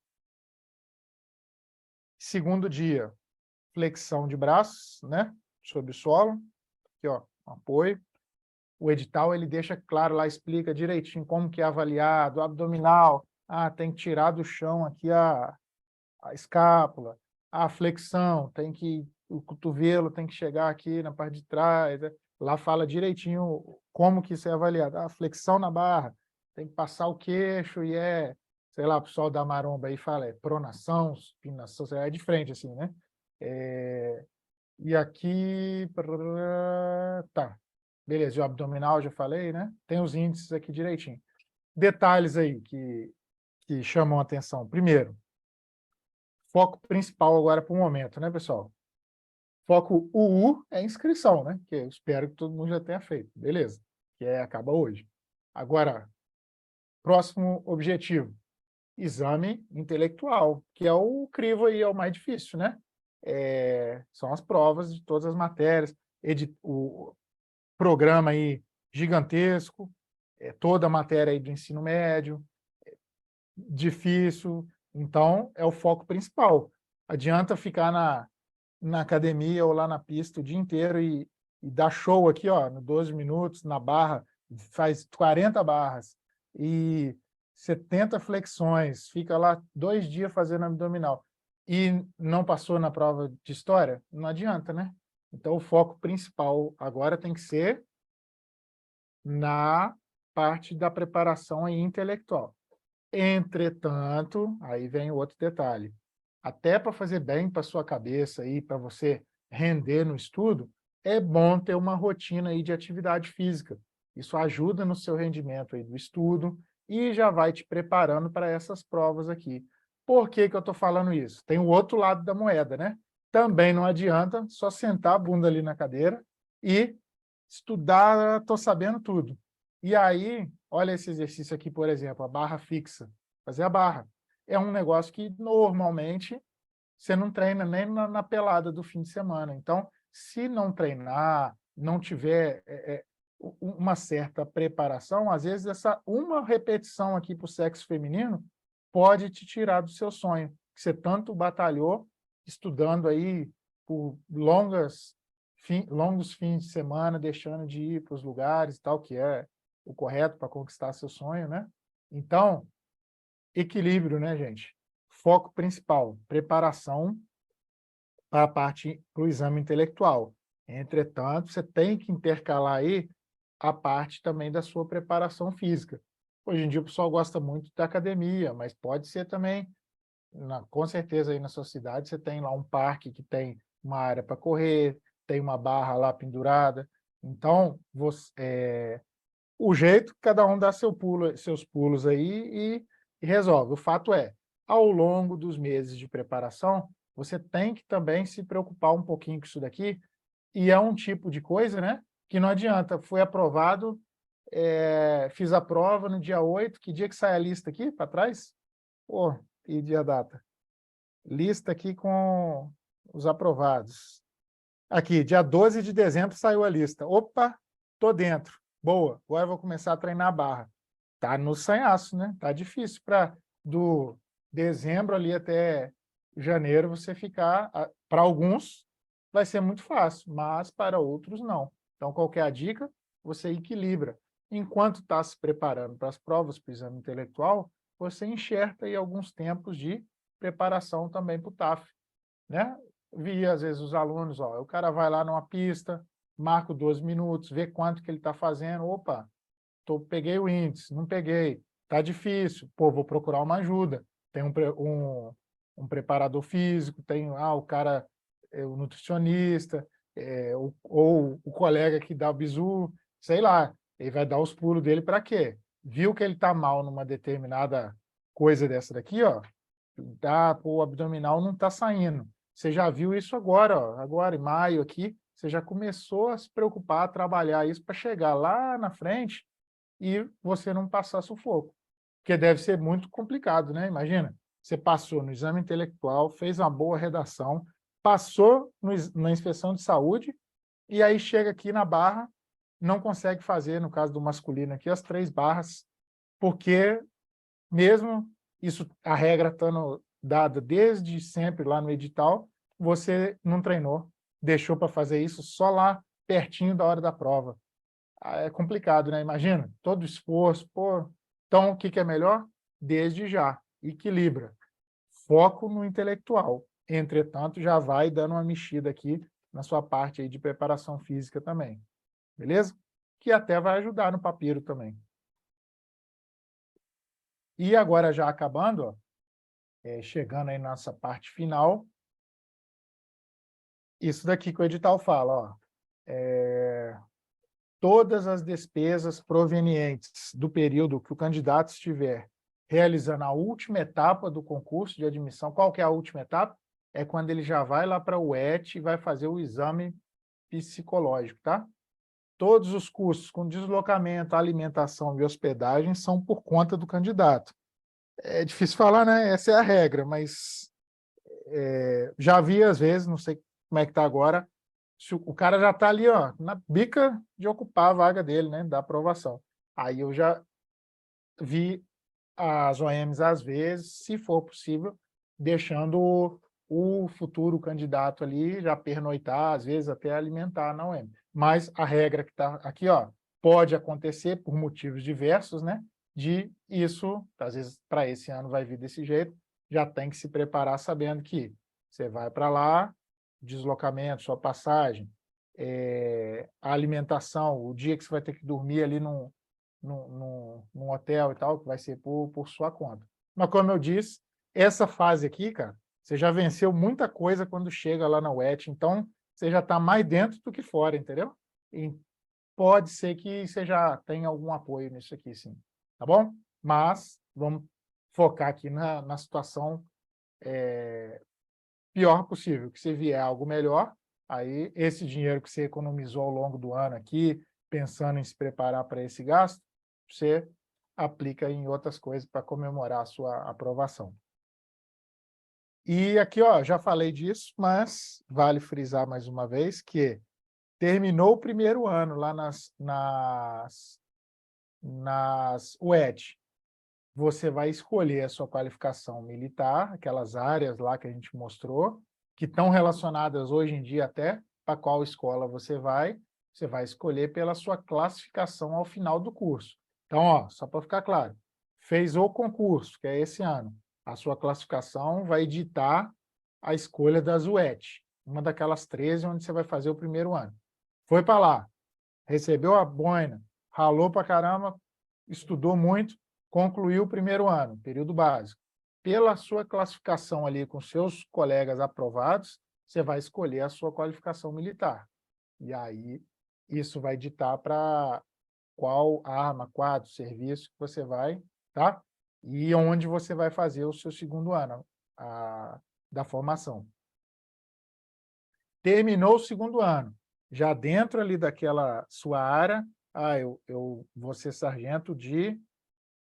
segundo dia, flexão de braços, né, sobre o solo, aqui ó, apoio, o edital ele deixa claro lá, explica direitinho como que é avaliado, o abdominal, tem que tirar do chão aqui a escápula, a flexão, o cotovelo tem que chegar aqui na parte de trás, né? Lá fala direitinho como que isso é avaliado. A flexão na barra, tem que passar o queixo e sei lá, o pessoal da maromba aí fala, pronação, supinação, é de frente assim, né? E aqui, tá, beleza, o abdominal já falei, né? Tem os índices aqui direitinho. Detalhes aí que chamam a atenção. Primeiro, foco principal agora para o momento, né, pessoal? Foco UU é inscrição, né? Que eu espero que todo mundo já tenha feito. Beleza. Acaba hoje. Agora, próximo objetivo. Exame intelectual, que é o crivo aí, é o mais difícil, né? São as provas de todas as matérias. O programa aí gigantesco, toda a matéria aí do ensino médio, difícil. Então, é o foco principal. Adianta ficar na academia ou lá na pista o dia inteiro e dar show aqui, ó, no 12 minutos, na barra, faz 40 barras e 70 flexões, fica lá 2 dias fazendo abdominal e não passou na prova de história, não adianta, né? Então, o foco principal agora tem que ser na parte da preparação aí intelectual. Entretanto, aí vem outro detalhe. Até para fazer bem para sua cabeça e para você render no estudo, é bom ter uma rotina aí de atividade física. Isso ajuda no seu rendimento aí do estudo e já vai te preparando para essas provas aqui. Por que que eu estou falando isso? Tem o outro lado da moeda, né? Também não adianta só sentar a bunda ali na cadeira e estudar, estou sabendo tudo. E aí, olha esse exercício aqui, por exemplo, a barra fixa. Fazer a barra. É um negócio que normalmente você não treina nem na pelada do fim de semana. Então, se não treinar, não tiver uma certa preparação, às vezes essa uma repetição aqui para o sexo feminino pode te tirar do seu sonho, que você tanto batalhou estudando aí por longos fins de semana, deixando de ir para os lugares e tal, que é o correto para conquistar seu sonho, né? Então, equilíbrio, né, gente? Foco principal, preparação para a parte do exame intelectual. Entretanto, você tem que intercalar aí a parte também da sua preparação física. Hoje em dia o pessoal gosta muito da academia, mas pode ser também, com certeza aí na sua cidade você tem lá um parque que tem uma área para correr, tem uma barra lá pendurada. Então, o jeito, cada um dá seus pulos aí e resolve. O fato é, ao longo dos meses de preparação, você tem que também se preocupar um pouquinho com isso daqui, e é um tipo de coisa, né, que não adianta. Foi aprovado, fiz a prova no dia 8, que dia que sai a lista aqui para trás? Pô, e dia data? Lista aqui com os aprovados. Aqui, dia 12 de dezembro saiu a lista. Opa, tô dentro. Boa, agora eu vou começar a treinar a barra. Tá no sanhaço, né? Tá difícil do dezembro ali até janeiro você ficar. Para alguns vai ser muito fácil, mas para outros não. Então, qual que é a dica? Você equilibra. Enquanto está se preparando para as provas, para o exame intelectual, você enxerta aí alguns tempos de preparação também para o TAF, né? Vi, às vezes, os alunos, ó, o cara vai lá numa pista, marca 12 minutos, vê quanto que ele está fazendo, opa, peguei o índice, não peguei, tá difícil, pô, vou procurar uma ajuda. Tem um preparador físico, tem o cara, o nutricionista, ou o colega que dá o bizu, sei lá, ele vai dar os pulos dele para quê? Viu que ele está mal numa determinada coisa dessa daqui, ó, o abdominal não está saindo. Você já viu isso agora, ó, agora em maio aqui, você já começou a se preocupar, a trabalhar isso para chegar lá na frente e você não passar sufoco, porque deve ser muito complicado, né? Imagina, você passou no exame intelectual, fez uma boa redação, passou na inspeção de saúde e aí chega aqui na barra, não consegue fazer, no caso do masculino aqui, as 3 barras, porque mesmo isso, a regra estando dada desde sempre lá no edital, você não treinou, deixou para fazer isso só lá pertinho da hora da prova. é complicado, né? Imagina, todo esforço, pô. Então, o que que é melhor? Desde já, equilibra. Foco no intelectual. Entretanto, já vai dando uma mexida aqui na sua parte aí de preparação física também. Beleza? Que até vai ajudar no papiro também. E agora, já acabando, ó, chegando aí na nossa parte final, isso daqui que o edital fala, ó, todas as despesas provenientes do período que o candidato estiver realizando a última etapa do concurso de admissão. Qual que é a última etapa? É quando ele já vai lá para o ET e vai fazer o exame psicológico, tá? Todos os custos com deslocamento, alimentação e hospedagem são por conta do candidato. É difícil falar, né? Essa é a regra, mas já vi às vezes, não sei como é que está agora, se o cara já está ali, ó, na bica de ocupar a vaga dele, né, da aprovação. Aí eu já vi as OMs, às vezes, se for possível, deixando o futuro candidato ali já pernoitar, às vezes até alimentar na OM. Mas a regra que está aqui, ó, pode acontecer por motivos diversos, né? De isso, às vezes para esse ano vai vir desse jeito, já tem que se preparar sabendo que você vai para lá, deslocamento, sua passagem, a alimentação, o dia que você vai ter que dormir ali num hotel e tal, que vai ser por sua conta. Mas, como eu disse, essa fase aqui, cara, você já venceu muita coisa quando chega lá na UET, então você já está mais dentro do que fora, entendeu? E pode ser que você já tenha algum apoio nisso aqui, sim. Tá bom? Mas vamos focar aqui na situação pior possível, que se vier algo melhor, aí esse dinheiro que você economizou ao longo do ano aqui, pensando em se preparar para esse gasto, você aplica em outras coisas para comemorar a sua aprovação. E aqui, ó, já falei disso, mas vale frisar mais uma vez que terminou o primeiro ano lá nas UET, você vai escolher a sua qualificação militar, aquelas áreas lá que a gente mostrou, que estão relacionadas hoje em dia até para qual escola você vai escolher pela sua classificação ao final do curso. Então, ó, só para ficar claro, fez o concurso, que é esse ano, a sua classificação vai ditar a escolha das UET, uma daquelas 13 onde você vai fazer o primeiro ano. Foi para lá, recebeu a boina, ralou para caramba, estudou muito, concluiu o primeiro ano, período básico. Pela sua classificação ali com seus colegas aprovados, você vai escolher a sua qualificação militar. E aí, isso vai ditar para qual arma, quadro, serviço que você vai, tá? E onde você vai fazer o seu segundo ano da formação. Terminou o segundo ano, já dentro ali daquela sua área, eu vou ser sargento de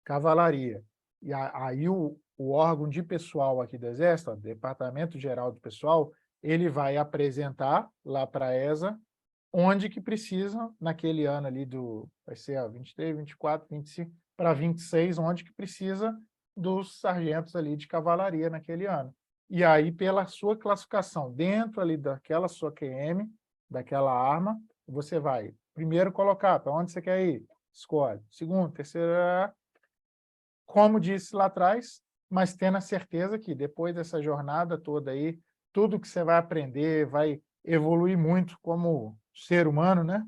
cavalaria. E aí o órgão de pessoal aqui do Exército, o Departamento Geral de Pessoal, ele vai apresentar lá para a ESA onde que precisa, naquele ano ali vai ser 23, 24, 25, para 26, onde que precisa dos sargentos ali de cavalaria naquele ano. E aí, pela sua classificação, dentro ali daquela sua QM, daquela arma, você vai primeiro colocar para onde você quer ir, escolhe. Segundo, terceiro, como disse lá atrás, mas tendo a certeza que depois dessa jornada toda aí, tudo que você vai aprender, vai evoluir muito como ser humano, né?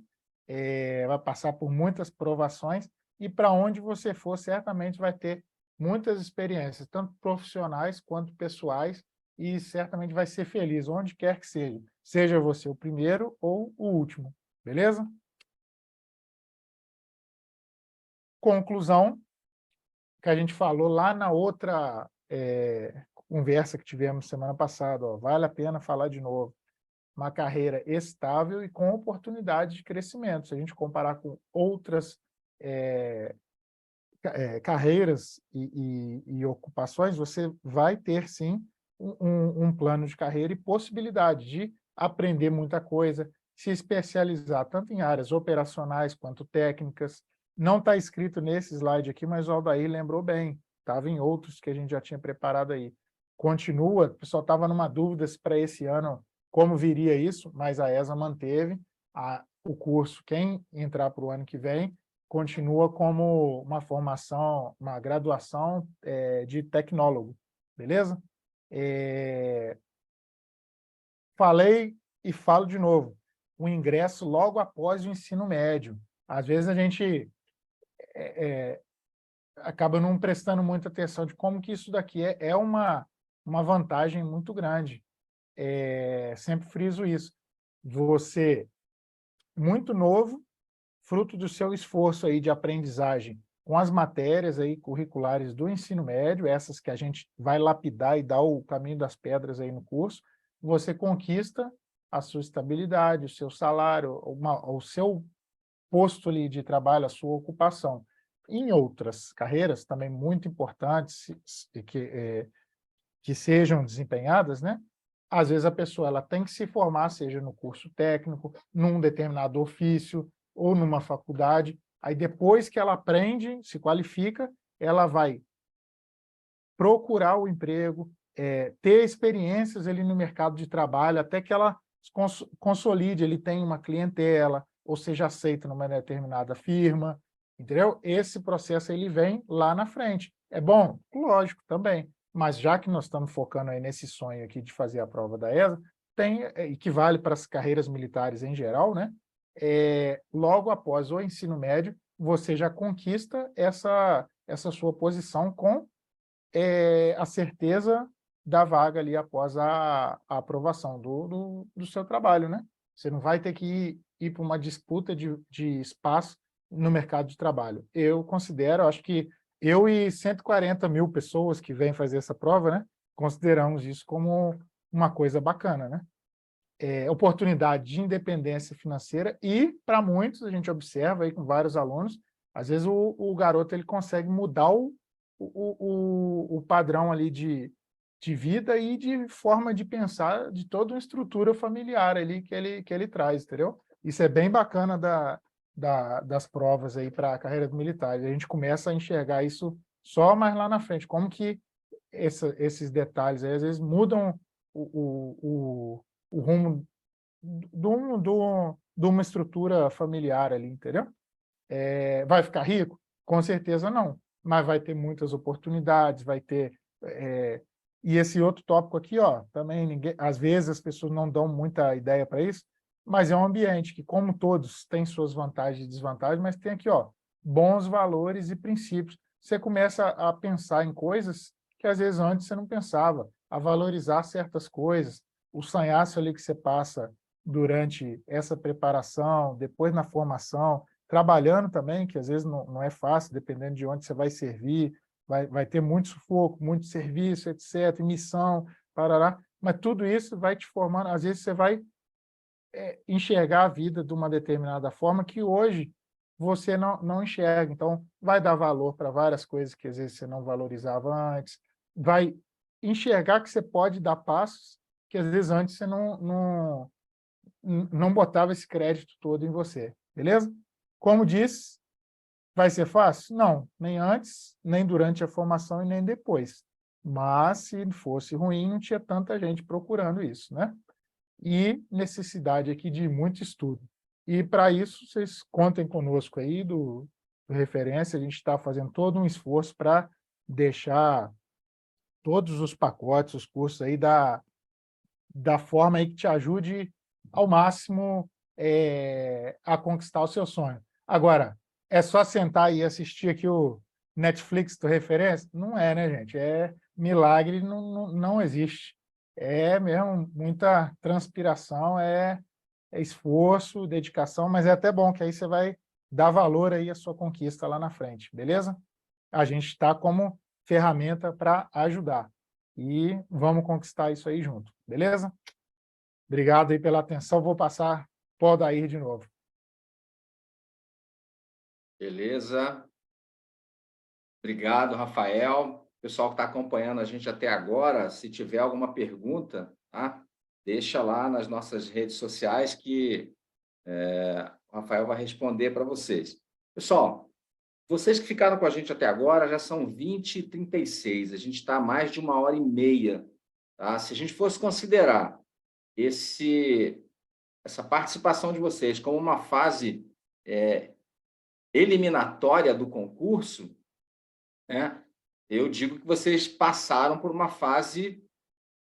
Vai passar por muitas provações e para onde você for, certamente vai ter muitas experiências, tanto profissionais quanto pessoais, e certamente vai ser feliz, onde quer que seja. Seja você o primeiro ou o último, beleza? Conclusão, que a gente falou lá na outra conversa que tivemos semana passada, ó, vale a pena falar de novo. Uma carreira estável e com oportunidade de crescimento. Se a gente comparar com outras carreiras e ocupações, você vai ter, sim, um plano de carreira e possibilidade de aprender muita coisa, se especializar tanto em áreas operacionais quanto técnicas. Não está escrito nesse slide aqui, mas o Aldair lembrou bem. Estava em outros que a gente já tinha preparado aí. Continua, o pessoal estava numa dúvida se para esse ano como viria isso, mas a ESA manteve o curso, quem entrar para o ano que vem, continua como uma formação, uma graduação de tecnólogo, beleza? Falei e falo de novo, o ingresso logo após o ensino médio. Às vezes a gente acaba não prestando muita atenção de como que isso daqui é uma vantagem muito grande. Sempre friso isso. Você, muito novo, fruto do seu esforço aí de aprendizagem com as matérias aí curriculares do ensino médio, essas que a gente vai lapidar e dar o caminho das pedras aí no curso, você conquista a sua estabilidade, o seu salário, o seu posto ali de trabalho, a sua ocupação. Em outras carreiras também muito importantes que sejam desempenhadas, né? Às vezes a pessoa ela tem que se formar, seja no curso técnico, num determinado ofício ou numa faculdade. Aí depois que ela aprende, se qualifica, ela vai procurar o emprego, ter experiências ali no mercado de trabalho, até que ela consolide, ele tem uma clientela, ou seja aceita numa determinada firma, entendeu? Esse processo ele vem lá na frente. É bom? Lógico, também. Mas já que nós estamos focando aí nesse sonho aqui de fazer a prova da ESA, tem, e que vale para as carreiras militares em geral, né? Logo após o ensino médio, você já conquista essa sua posição com a certeza da vaga ali após a aprovação do seu trabalho, né? Você não vai ter que ir para uma disputa de espaço no mercado de trabalho. Eu considero, acho que eu e 140 mil pessoas que vêm fazer essa prova, né, consideramos isso como uma coisa bacana, né? Oportunidade de independência financeira e, para muitos, a gente observa aí com vários alunos, às vezes o garoto ele consegue mudar o padrão ali de vida e de forma de pensar de toda uma estrutura familiar ali que ele traz, entendeu? Isso é bem bacana das provas aí para a carreira militar. A gente começa a enxergar isso só mais lá na frente, como que esses detalhes aí, às vezes mudam o rumo de uma estrutura familiar ali, entendeu? Vai ficar rico? Com certeza não, mas vai ter muitas oportunidades, vai ter... e esse outro tópico aqui, ó, também ninguém, às vezes as pessoas não dão muita ideia para isso, mas é um ambiente que, como todos, tem suas vantagens e desvantagens, mas tem aqui, ó, bons valores e princípios. Você começa a pensar em coisas que às vezes antes você não pensava, a valorizar certas coisas, o sanhaço ali que você passa durante essa preparação, depois na formação, trabalhando também, que às vezes não é fácil, dependendo de onde você vai servir, vai ter muito sufoco, muito serviço, etc., missão, parará, mas tudo isso vai te formando, às vezes você vai enxergar a vida de uma determinada forma que hoje você não enxerga, então vai dar valor para várias coisas que às vezes você não valorizava antes, vai enxergar que você pode dar passos que às vezes antes você não botava esse crédito todo em você, beleza? Como disse, vai ser fácil? Não, nem antes, nem durante a formação e nem depois. Mas, se fosse ruim, não tinha tanta gente procurando isso, né? E necessidade aqui de muito estudo. E, para isso, vocês contem conosco aí do Referência, a gente está fazendo todo um esforço para deixar todos os pacotes, os cursos aí da forma aí que te ajude ao máximo a conquistar o seu sonho. Agora, é só sentar e assistir aqui o Netflix do Referência? Não é, né, gente? Milagre não existe. É mesmo muita transpiração, é esforço, dedicação, mas é até bom que aí você vai dar valor aí à sua conquista lá na frente, beleza? A gente está como ferramenta para ajudar. E vamos conquistar isso aí junto, beleza? Obrigado aí pela atenção. Vou passar para o Odair de novo. Beleza. Obrigado, Rafael. Pessoal que está acompanhando a gente até agora, se tiver alguma pergunta, tá? Deixa lá nas nossas redes sociais que o Rafael vai responder para vocês. Pessoal, vocês que ficaram com a gente até agora já são 20h36. A gente está a mais de 1h30. Tá? Se a gente fosse considerar esse essa participação de vocês como uma fase eliminatória do concurso, né, eu digo que vocês passaram por uma fase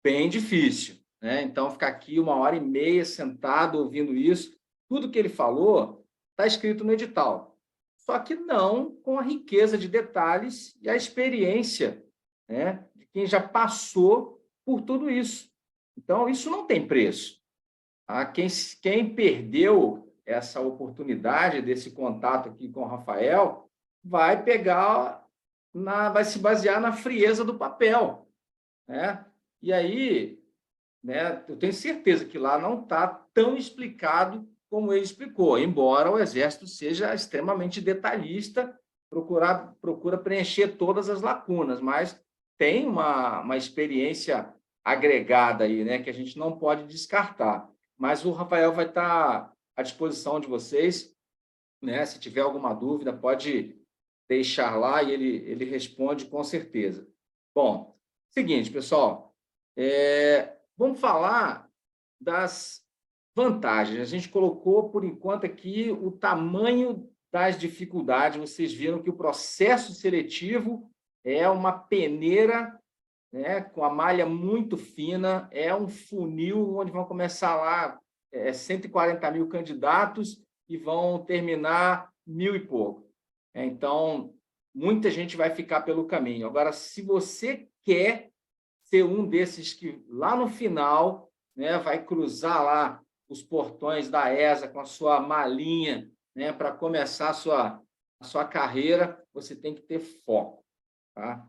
bem difícil, né? Então, ficar aqui 1h30 sentado ouvindo isso, tudo que ele falou está escrito no edital, só que não com a riqueza de detalhes e a experiência, né, de quem já passou por tudo isso. Então, isso não tem preço. Tá? Quem perdeu essa oportunidade desse contato aqui com o Rafael vai vai se basear na frieza do papel, né? E aí, né, eu tenho certeza que lá não está tão explicado como ele explicou, embora o Exército seja extremamente detalhista, procura preencher todas as lacunas, mas tem uma experiência agregada aí, né, que a gente não pode descartar. Mas o Rafael vai estar à disposição de vocês, né? Se tiver alguma dúvida, pode deixar lá e ele responde com certeza. Bom, seguinte, pessoal, vamos falar das vantagens. A gente colocou, por enquanto, aqui o tamanho das dificuldades. Vocês viram que o processo seletivo é uma peneira, né, com a malha muito fina, é um funil onde vão começar lá 140 mil candidatos e vão terminar 1.000 e pouco. Então, muita gente vai ficar pelo caminho. Agora, se você quer ser um desses que lá no final, né, vai cruzar lá os portões da ESA com a sua malinha, né, para começar a sua carreira, você tem que ter foco, tá?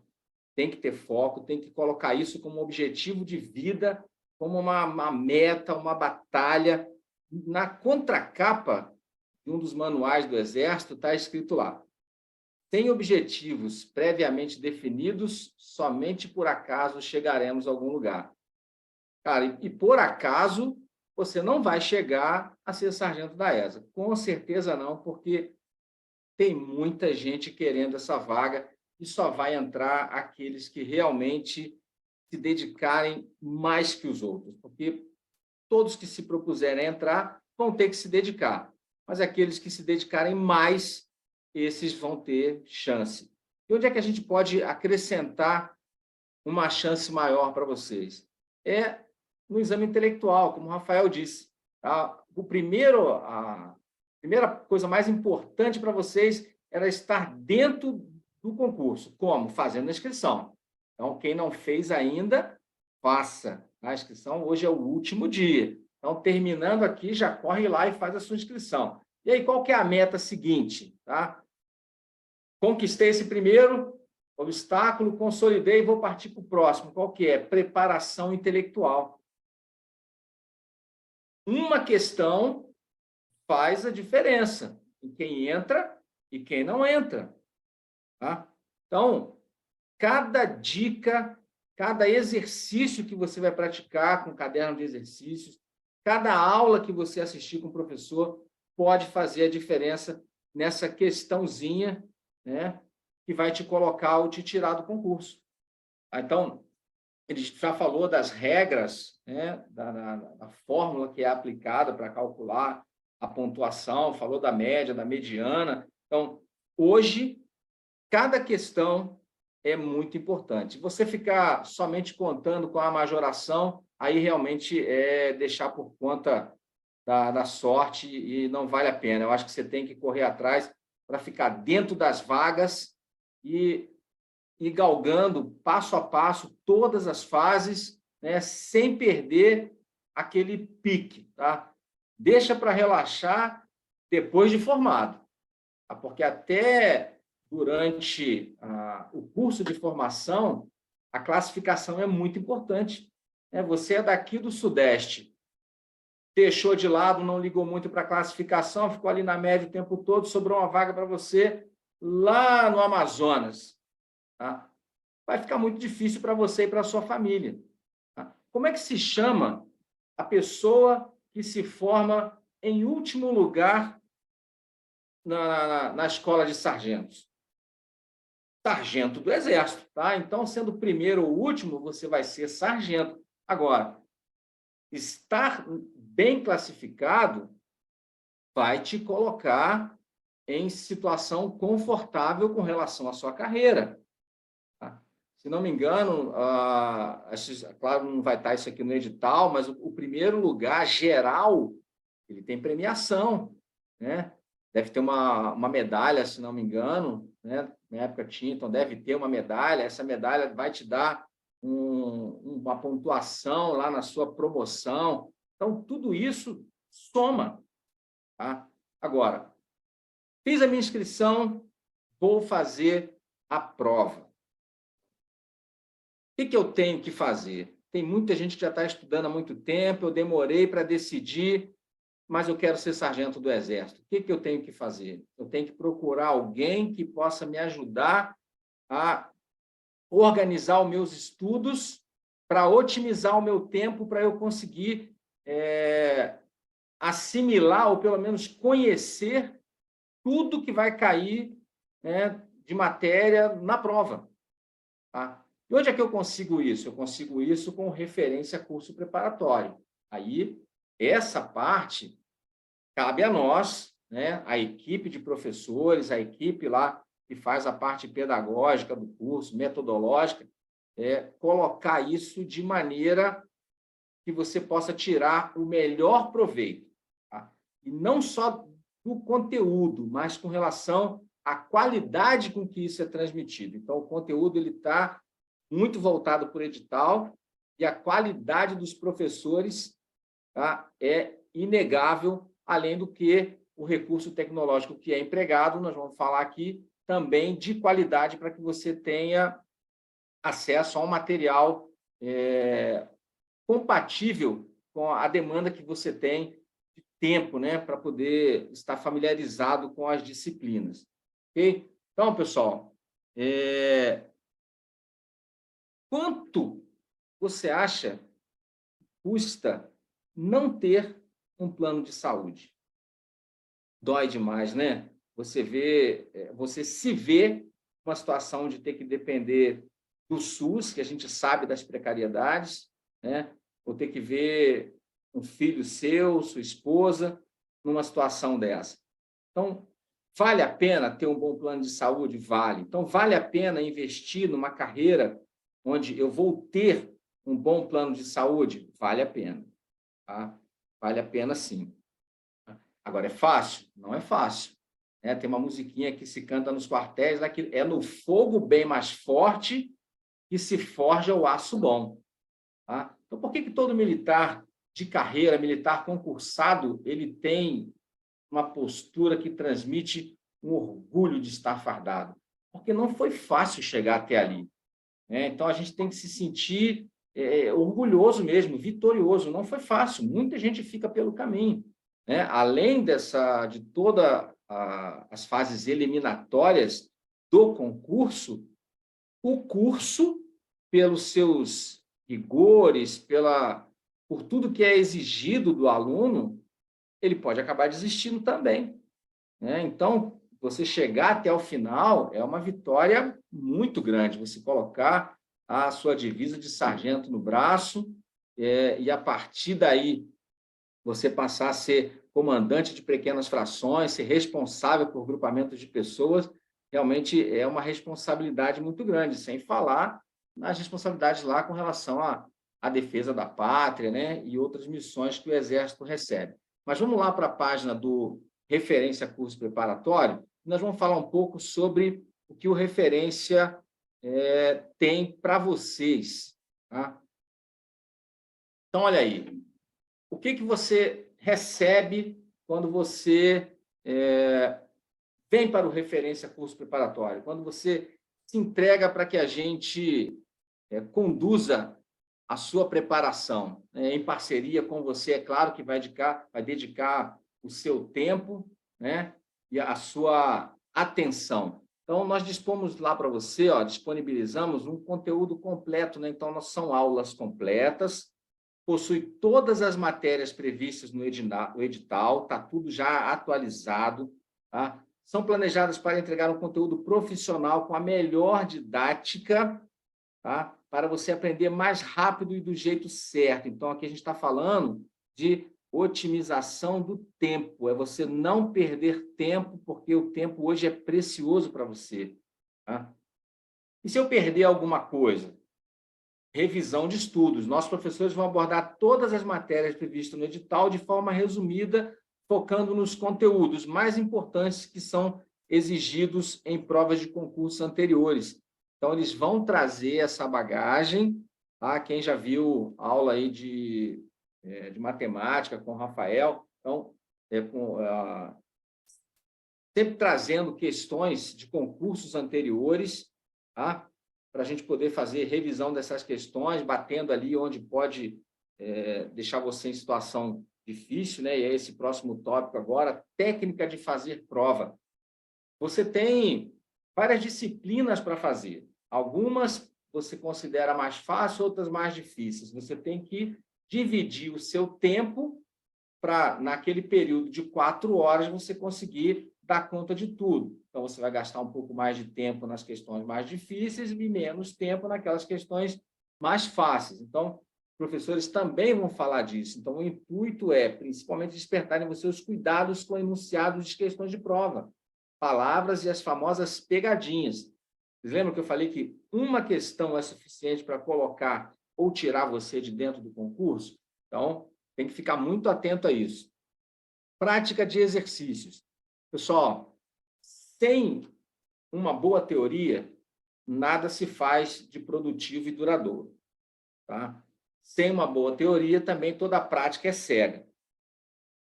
Tem que ter foco, tem que colocar isso como objetivo de vida, como uma meta, uma batalha. Na contracapa de um dos manuais do Exército está escrito lá: sem objetivos previamente definidos, somente por acaso chegaremos a algum lugar. Cara, e por acaso você não vai chegar a ser sargento da ESA. Com certeza não, porque tem muita gente querendo essa vaga e só vai entrar aqueles que realmente se dedicarem mais que os outros, porque todos que se propuserem a entrar vão ter que se dedicar, mas aqueles que se dedicarem mais, esses vão ter chance. E onde é que a gente pode acrescentar uma chance maior para vocês? É no exame intelectual, como o Rafael disse. Tá? A primeira coisa mais importante para vocês era estar dentro do concurso. Como? Fazendo a inscrição. Então, quem não fez ainda, faça. A inscrição hoje é o último dia. Então, terminando aqui, já corre lá e faz a sua inscrição. E aí, qual que é a meta seguinte? Tá? Conquistei esse primeiro obstáculo, consolidei e vou partir para o próximo. Qual que é? Preparação intelectual. Uma questão faz a diferença em quem entra e quem não entra. Tá? Então, cada dica, cada exercício que você vai praticar com caderno de exercícios, cada aula que você assistir com o professor pode fazer a diferença nessa questãozinha, né, que vai te colocar ou te tirar do concurso. Então, ele já falou das regras, né, da fórmula que é aplicada para calcular a pontuação, falou da média, da mediana. Então, hoje, cada questão é muito importante. Você ficar somente contando com a majoração, aí realmente é deixar por conta da sorte e não vale a pena. Eu acho que você tem que correr atrás para ficar dentro das vagas e galgando passo a passo todas as fases, né, sem perder aquele pique. Tá? Deixa para relaxar depois de formado, tá? Porque até durante o curso de formação, a classificação é muito importante. Né? Você é daqui do Sudeste, deixou de lado, não ligou muito para a classificação, ficou ali na média o tempo todo, sobrou uma vaga para você lá no Amazonas. Tá? Vai ficar muito difícil para você e para a sua família. Tá? Como é que se chama a pessoa que se forma em último lugar na escola de sargentos? Sargento do Exército. Tá? Então, sendo o primeiro ou último, você vai ser sargento. Agora, estar bem classificado vai te colocar em situação confortável com relação à sua carreira. Tá? Se não me engano, claro, não vai estar isso aqui no edital, mas o primeiro lugar geral, ele tem premiação, né? Deve ter uma medalha, se não me engano, né? Na época tinha, então deve ter uma medalha. Essa medalha vai te dar uma pontuação lá na sua promoção. Então, tudo isso soma. Tá? Agora, fiz a minha inscrição, vou fazer a prova. O que eu tenho que fazer? Tem muita gente que já está estudando há muito tempo, eu demorei para decidir, mas eu quero ser sargento do Exército. O que eu tenho que fazer? Eu tenho que procurar alguém que possa me ajudar a organizar os meus estudos para otimizar o meu tempo, para eu conseguir assimilar, ou pelo menos conhecer, tudo que vai cair, né, de matéria na prova. Tá? E onde é que eu consigo isso? Eu consigo isso com referência a curso preparatório. Aí, essa parte cabe a nós, né, a equipe de professores, a equipe lá que faz a parte pedagógica do curso, metodológica, colocar isso de maneira que você possa tirar o melhor proveito. Tá? E não só do conteúdo, mas com relação à qualidade com que isso é transmitido. Então, o conteúdo está muito voltado para o edital e a qualidade dos professores, tá, é inegável, além do que o recurso tecnológico que é empregado, nós vamos falar aqui, também de qualidade para que você tenha acesso a um material compatível com a demanda que você tem de tempo, né, para poder estar familiarizado com as disciplinas. Ok? Então, pessoal, quanto você acha que custa não ter um plano de saúde? Dói demais, né? Você se vê numa situação de ter que depender do SUS, que a gente sabe das precariedades, né? Ou ter que ver um filho seu, sua esposa, numa situação dessa. Então, vale a pena ter um bom plano de saúde? Vale. Então, vale a pena investir numa carreira onde eu vou ter um bom plano de saúde? Vale a pena. Tá? Vale a pena, sim. Agora, é fácil? Não é fácil. Tem uma musiquinha que se canta nos quartéis, lá, que é no fogo bem mais forte que se forja o aço bom. Tá? Então, por que todo militar de carreira, militar concursado, ele tem uma postura que transmite um orgulho de estar fardado? Porque não foi fácil chegar até ali. Então, a gente tem que se sentir orgulhoso mesmo, vitorioso. Não foi fácil, muita gente fica pelo caminho. Além de todas as fases eliminatórias do concurso, o curso, pelos seus rigores, por tudo que é exigido do aluno, ele pode acabar desistindo também. Então, você chegar até o final é uma vitória muito grande, você colocar a sua divisa de sargento no braço e, a partir daí, você passar a ser comandante de pequenas frações, ser responsável por grupamentos de pessoas, realmente é uma responsabilidade muito grande, sem falar nas responsabilidades lá com relação à defesa da pátria, né, e outras missões que o Exército recebe. Mas vamos lá para a página do Referência Curso Preparatório, nós vamos falar um pouco sobre o que o Referência tem para vocês. Tá? Então, olha aí. O que você recebe quando você vem para o Referência Curso Preparatório? Quando você se entrega para que a gente conduza a sua preparação, em parceria com você, é claro que vai dedicar o seu tempo, né, e a sua atenção. Então, nós dispomos lá para você, disponibilizamos um conteúdo completo, né? Então, são aulas completas, possui todas as matérias previstas no edital, está tudo já atualizado, tá? São planejadas para entregar um conteúdo profissional com a melhor didática tá? Para você aprender mais rápido e do jeito certo. Então, aqui a gente está falando de otimização do tempo, é você não perder tempo, porque o tempo hoje é precioso para você. Tá? E se eu perder alguma coisa? Revisão de estudos. Nossos professores vão abordar todas as matérias previstas no edital de forma resumida, focando nos conteúdos mais importantes que são exigidos em provas de concurso anteriores. Então, eles vão trazer essa bagagem, tá? Quem já viu aula aí de matemática com o Rafael, então, sempre trazendo questões de concursos anteriores, tá? Para a gente poder fazer revisão dessas questões, batendo ali onde pode deixar você em situação difícil, né? E é esse próximo tópico agora, técnica de fazer prova. Você tem várias disciplinas para fazer. Algumas você considera mais fácil, outras mais difíceis. Você tem que dividir o seu tempo para, naquele período de 4 horas, você conseguir dar conta de tudo. Então, você vai gastar um pouco mais de tempo nas questões mais difíceis e menos tempo naquelas questões mais fáceis. Então, professores também vão falar disso. Então, o intuito é, principalmente, despertar em você os cuidados com enunciados de questões de prova, palavras e as famosas pegadinhas. Vocês lembram que eu falei que uma questão é suficiente para colocar ou tirar você de dentro do concurso? Então, tem que ficar muito atento a isso. Prática de exercícios. Pessoal, sem uma boa teoria, nada se faz de produtivo e duradouro. Tá? Sem uma boa teoria, também toda a prática é cega.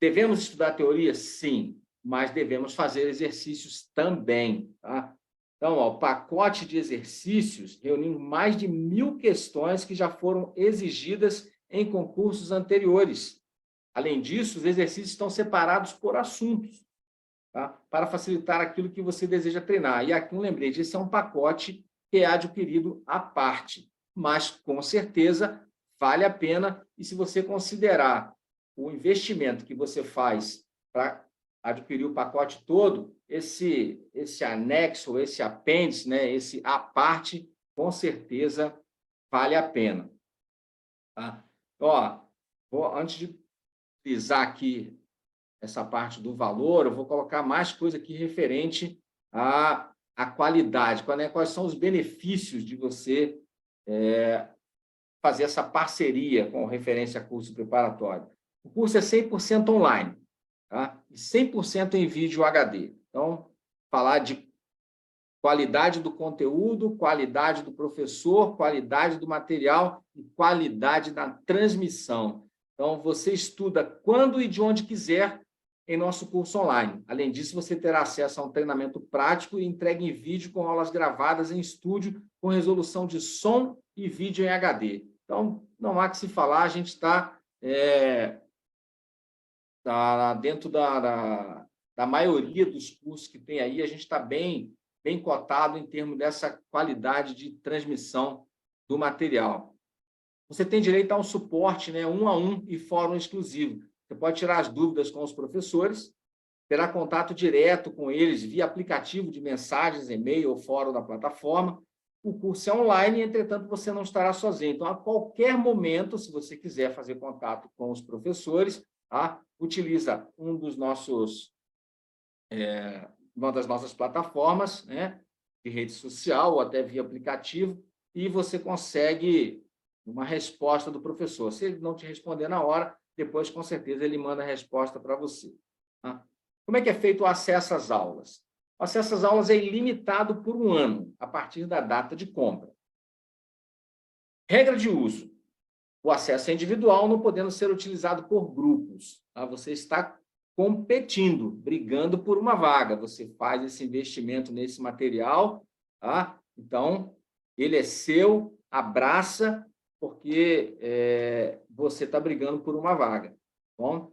Devemos estudar teoria? Sim, mas devemos fazer exercícios também. Tá? Então, o pacote de exercícios reuniu mais de 1.000 questões que já foram exigidas em concursos anteriores. Além disso, os exercícios estão separados por assuntos, tá? Para facilitar aquilo que você deseja treinar. E aqui um lembrete, esse é um pacote que é adquirido à parte, mas com certeza vale a pena, e se você considerar o investimento que você faz para adquirir o pacote todo, esse anexo, esse apêndice, né, esse à parte, com certeza vale a pena. Tá? Antes de pisar aqui essa parte do valor, eu vou colocar mais coisa aqui referente à qualidade, quais são os benefícios de você fazer essa parceria com referência a curso preparatório. O curso é 100% online, tá? E 100% em vídeo HD. Então, falar de qualidade do conteúdo, qualidade do professor, qualidade do material e qualidade da transmissão. Então, você estuda quando e de onde quiser em nosso curso online. Além disso, você terá acesso a um treinamento prático e entrega em vídeo com aulas gravadas em estúdio com resolução de som e vídeo em HD. Então, não há que se falar, a gente está dentro da maioria dos cursos que tem aí, a gente está bem cotado em termos dessa qualidade de transmissão do material. Você tem direito a um suporte, né, 1 a 1 e fórum exclusivo. Você pode tirar as dúvidas com os professores, terá contato direto com eles via aplicativo de mensagens, e-mail ou fórum da plataforma. O curso é online, entretanto, você não estará sozinho. Então, a qualquer momento, se você quiser fazer contato com os professores, tá? Utiliza uma das nossas plataformas, né, de rede social ou até via aplicativo, e você consegue uma resposta do professor. Se ele não te responder na hora, depois, com certeza, ele manda a resposta para você. Tá? Como é que é feito o acesso às aulas? O acesso às aulas é ilimitado por 1 ano, a partir da data de compra. Regra de uso. O acesso é individual, não podendo ser utilizado por grupos. Tá? Você está competindo, brigando por uma vaga. Você faz esse investimento nesse material, tá? Então, ele é seu, abraça, porque você está brigando por uma vaga. Tá bom?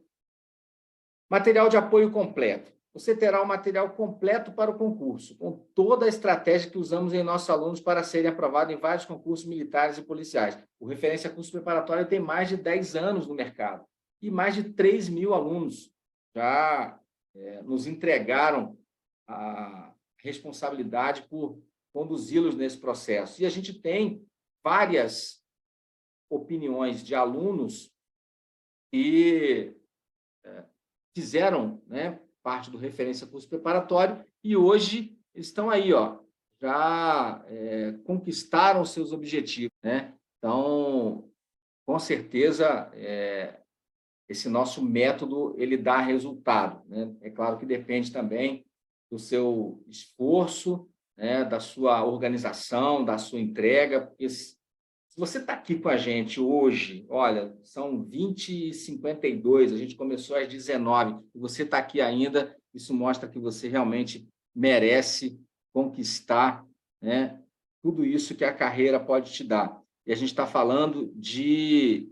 Material de apoio completo. Você terá o material completo para o concurso, com toda a estratégia que usamos em nossos alunos para serem aprovados em vários concursos militares e policiais. O Referência Curso Preparatório tem mais de 10 anos no mercado e mais de 3.000 alunos já nos entregaram a responsabilidade por conduzi-los nesse processo. E a gente tem várias opiniões de alunos que fizeram, né, parte do Referência Curso Preparatório e hoje estão aí, ó, já conquistaram seus objetivos, né? Então, com certeza, esse nosso método, ele dá resultado, né? É claro que depende também do seu esforço, né, da sua organização, da sua entrega, porque se você está aqui com a gente hoje, olha, são 20h52, a gente começou às 19h, e você está aqui ainda, isso mostra que você realmente merece conquistar, né, tudo isso que a carreira pode te dar. E a gente está falando de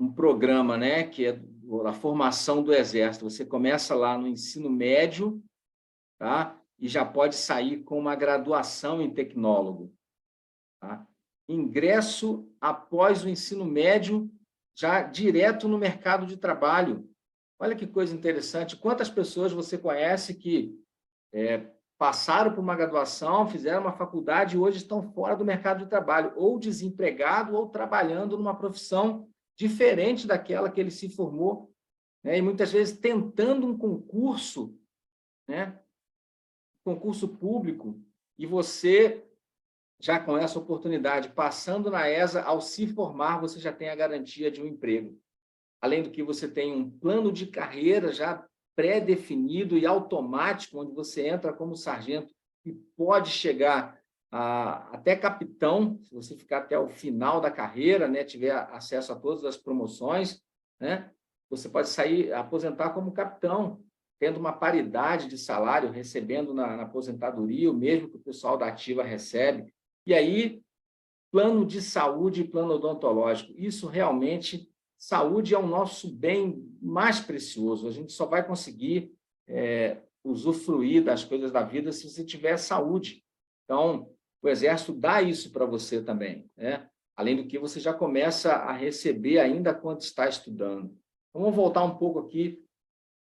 um programa, né, que é a formação do Exército. Você começa lá no ensino médio, tá? E já pode sair com uma graduação em tecnólogo. Tá? Ingresso após o ensino médio, já direto no mercado de trabalho. Olha que coisa interessante. Quantas pessoas você conhece que passaram por uma graduação, fizeram uma faculdade e hoje estão fora do mercado de trabalho, ou desempregado, ou trabalhando numa profissão diferente daquela que ele se formou, né? E muitas vezes tentando um concurso, né? Concurso público, e você já com essa oportunidade, passando na ESA, ao se formar, você já tem a garantia de um emprego. Além do que você tem um plano de carreira já pré-definido e automático, onde você entra como sargento e pode chegar até capitão, se você ficar até o final da carreira, né, tiver acesso a todas as promoções, né, você pode sair, aposentar como capitão, tendo uma paridade de salário, recebendo na aposentadoria o mesmo que o pessoal da ativa recebe. E aí, plano de saúde e plano odontológico. Isso realmente, saúde é o nosso bem mais precioso. A gente só vai conseguir usufruir das coisas da vida se você tiver saúde. Então, o Exército dá isso para você também, né? Além do que você já começa a receber ainda quando está estudando. Então, vamos voltar um pouco aqui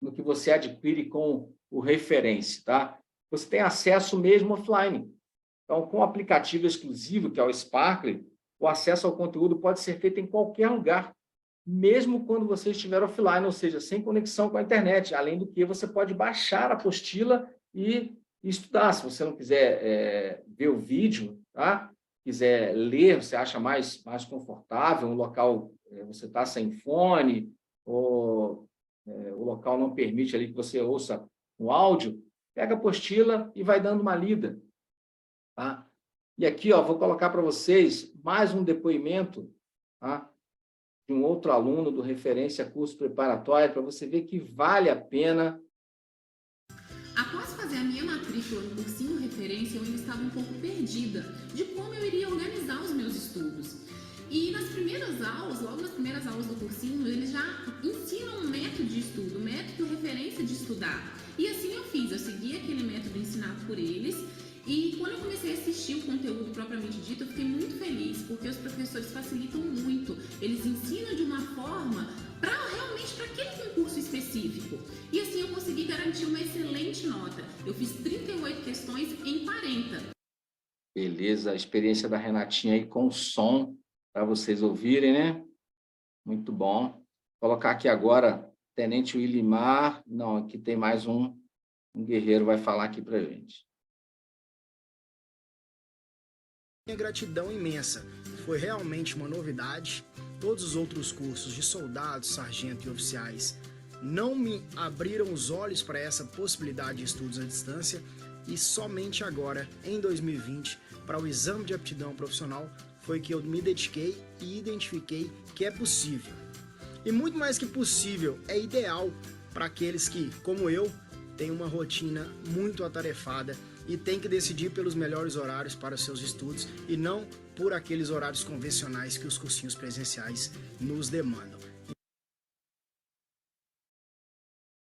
no que você adquire com o Referência, tá? Você tem acesso mesmo offline. Então, com o aplicativo exclusivo, que é o Sparkle, o acesso ao conteúdo pode ser feito em qualquer lugar, mesmo quando você estiver offline, ou seja, sem conexão com a internet. Além do que, você pode baixar a apostila e estudar. Se você não quiser ver o vídeo, tá? Quiser ler, você acha mais confortável, um local, você está sem fone, ou o local não permite ali que você ouça o áudio, pega a apostila e vai dando uma lida. Tá? E aqui, ó, vou colocar para vocês mais um depoimento, tá? De um outro aluno do Referência Curso Preparatório, para você ver que vale a pena. Após fazer a minha matrícula no cursinho Referência, eu ainda estava um pouco perdida de como eu iria organizar os meus estudos. E nas primeiras aulas, logo nas primeiras aulas do cursinho, eles já ensinam um método de estudo, um método Referência de estudar. E assim eu fiz, eu segui aquele método ensinado por eles. E quando eu comecei a assistir o conteúdo propriamente dito, eu fiquei muito feliz, porque os professores facilitam muito. Eles ensinam de uma forma realmente para aquele concurso específico. E assim eu consegui garantir uma excelente nota. Eu fiz 38 questões em 40. Beleza, a experiência da Renatinha aí com som, para vocês ouvirem, né? Muito bom. Vou colocar aqui agora, Tenente Willimar. Não, aqui tem mais um guerreiro vai falar aqui para a gente. Minha gratidão imensa. Foi realmente uma novidade. Todos os outros cursos de soldados, sargento e oficiais não me abriram os olhos para essa possibilidade de estudos à distância e somente agora, em 2020, para o exame de aptidão profissional, foi que eu me dediquei e identifiquei que é possível. E muito mais que possível, é ideal para aqueles que, como eu, têm uma rotina muito atarefada e tem que decidir pelos melhores horários para os seus estudos e não por aqueles horários convencionais que os cursinhos presenciais nos demandam.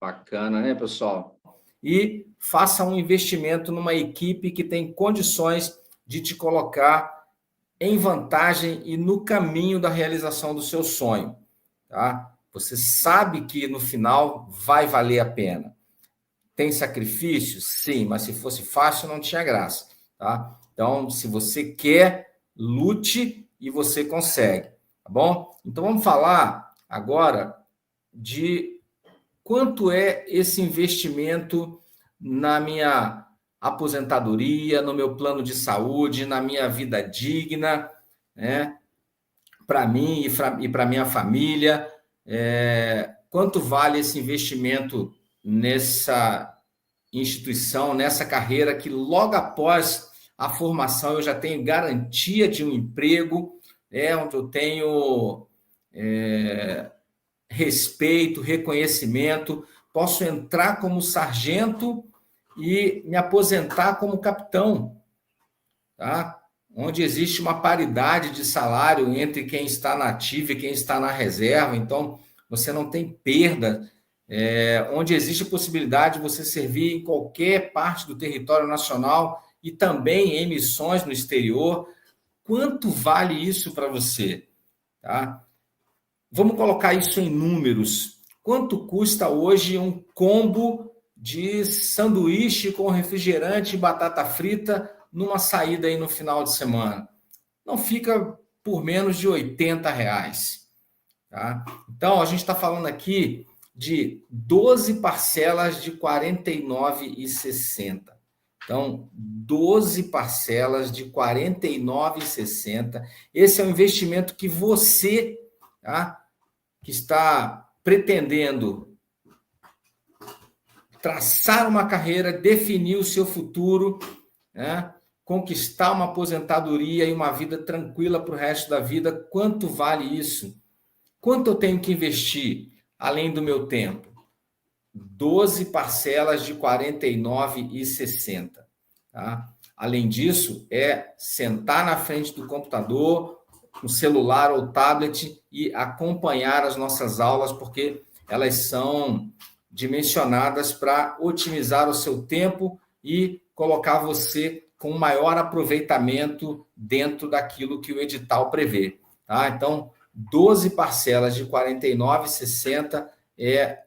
Bacana, né, pessoal? E faça um investimento numa equipe que tem condições de te colocar em vantagem e no caminho da realização do seu sonho, tá? Você sabe que no final vai valer a pena. Tem sacrifícios? Sim, mas se fosse fácil não tinha graça. tá? Então, se você quer, lute e você consegue, tá bom? Então, vamos falar agora de quanto é esse investimento na minha aposentadoria, no meu plano de saúde, na minha vida digna, né? Para mim e para minha família. Quanto vale esse investimento nessa instituição, nessa carreira que logo após a formação eu já tenho garantia de um emprego, onde eu tenho respeito, reconhecimento, posso entrar como sargento e me aposentar como capitão, tá? Onde existe uma paridade de salário entre quem está na ativa e quem está na reserva, então você não tem perda, onde existe a possibilidade de você servir em qualquer parte do território nacional e também em missões no exterior. Quanto vale isso para você? Tá? Vamos colocar isso em números. Quanto custa hoje um combo de sanduíche com refrigerante e batata frita numa saída aí no final de semana? Não fica por menos de R$80. Tá? Então, a gente está falando aqui de 12 parcelas de R$ 49,60. Então, 12 parcelas de R$ 49,60. Esse é o investimento que você, tá, que está pretendendo traçar uma carreira, definir o seu futuro, né, conquistar uma aposentadoria e uma vida tranquila para o resto da vida. Quanto vale isso? Quanto eu tenho que investir além do meu tempo? 12 parcelas de R$ 49,60. Tá? Além disso, sentar na frente do computador, no celular ou tablet e acompanhar as nossas aulas, porque elas são dimensionadas para otimizar o seu tempo e colocar você com maior aproveitamento dentro daquilo que o edital prevê. Tá? Então, 12 parcelas de R$ 49,60 é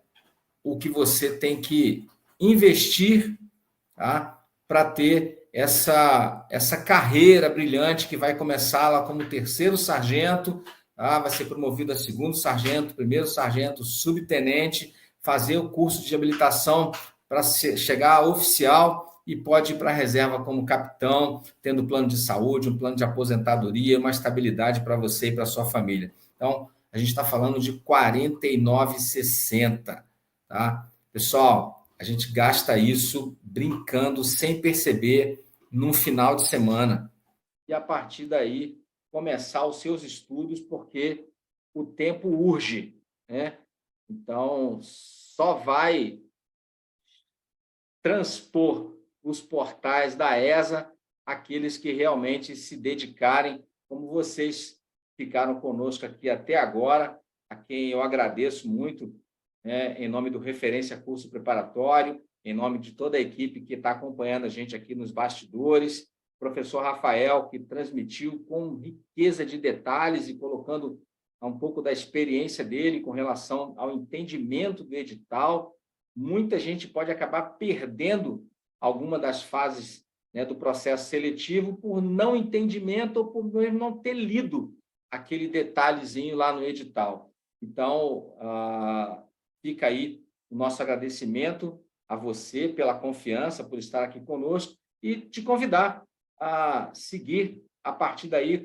o que você tem que investir, tá? Para ter essa carreira brilhante que vai começar lá como terceiro sargento, tá? Vai ser promovido a segundo sargento, primeiro sargento, subtenente, fazer o curso de habilitação para chegar a oficial e pode ir para a reserva como capitão, tendo plano de saúde, um plano de aposentadoria, uma estabilidade para você e para sua família. Então, a gente está falando de R$ 49,60, tá? Pessoal, a gente gasta isso brincando, sem perceber, num final de semana. E a partir daí, começar os seus estudos, porque o tempo urge, né? Então, só vai transpor os portais da ESA aqueles que realmente se dedicarem, como vocês ficaram conosco aqui até agora, a quem eu agradeço muito, em nome do Referência Curso Preparatório, em nome de toda a equipe que está acompanhando a gente aqui nos bastidores, professor Rafael, que transmitiu com riqueza de detalhes e colocando um pouco da experiência dele com relação ao entendimento do edital. Muita gente pode acabar perdendo alguma das fases, né, do processo seletivo por não entendimento ou por mesmo não ter lido aquele detalhezinho lá no edital. Então, fica aí o nosso agradecimento a você pela confiança, por estar aqui conosco e te convidar a seguir a partir daí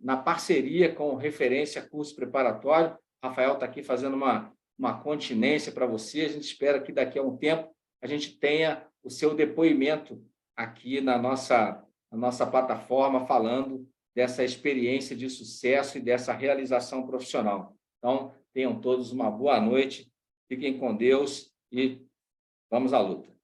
na parceria com Referência Curso Preparatório. Rafael está aqui fazendo uma continência para você. A gente espera que daqui a um tempo a gente tenha o seu depoimento aqui na nossa plataforma, falando dessa experiência de sucesso e dessa realização profissional. Então, tenham todos uma boa noite, fiquem com Deus e vamos à luta.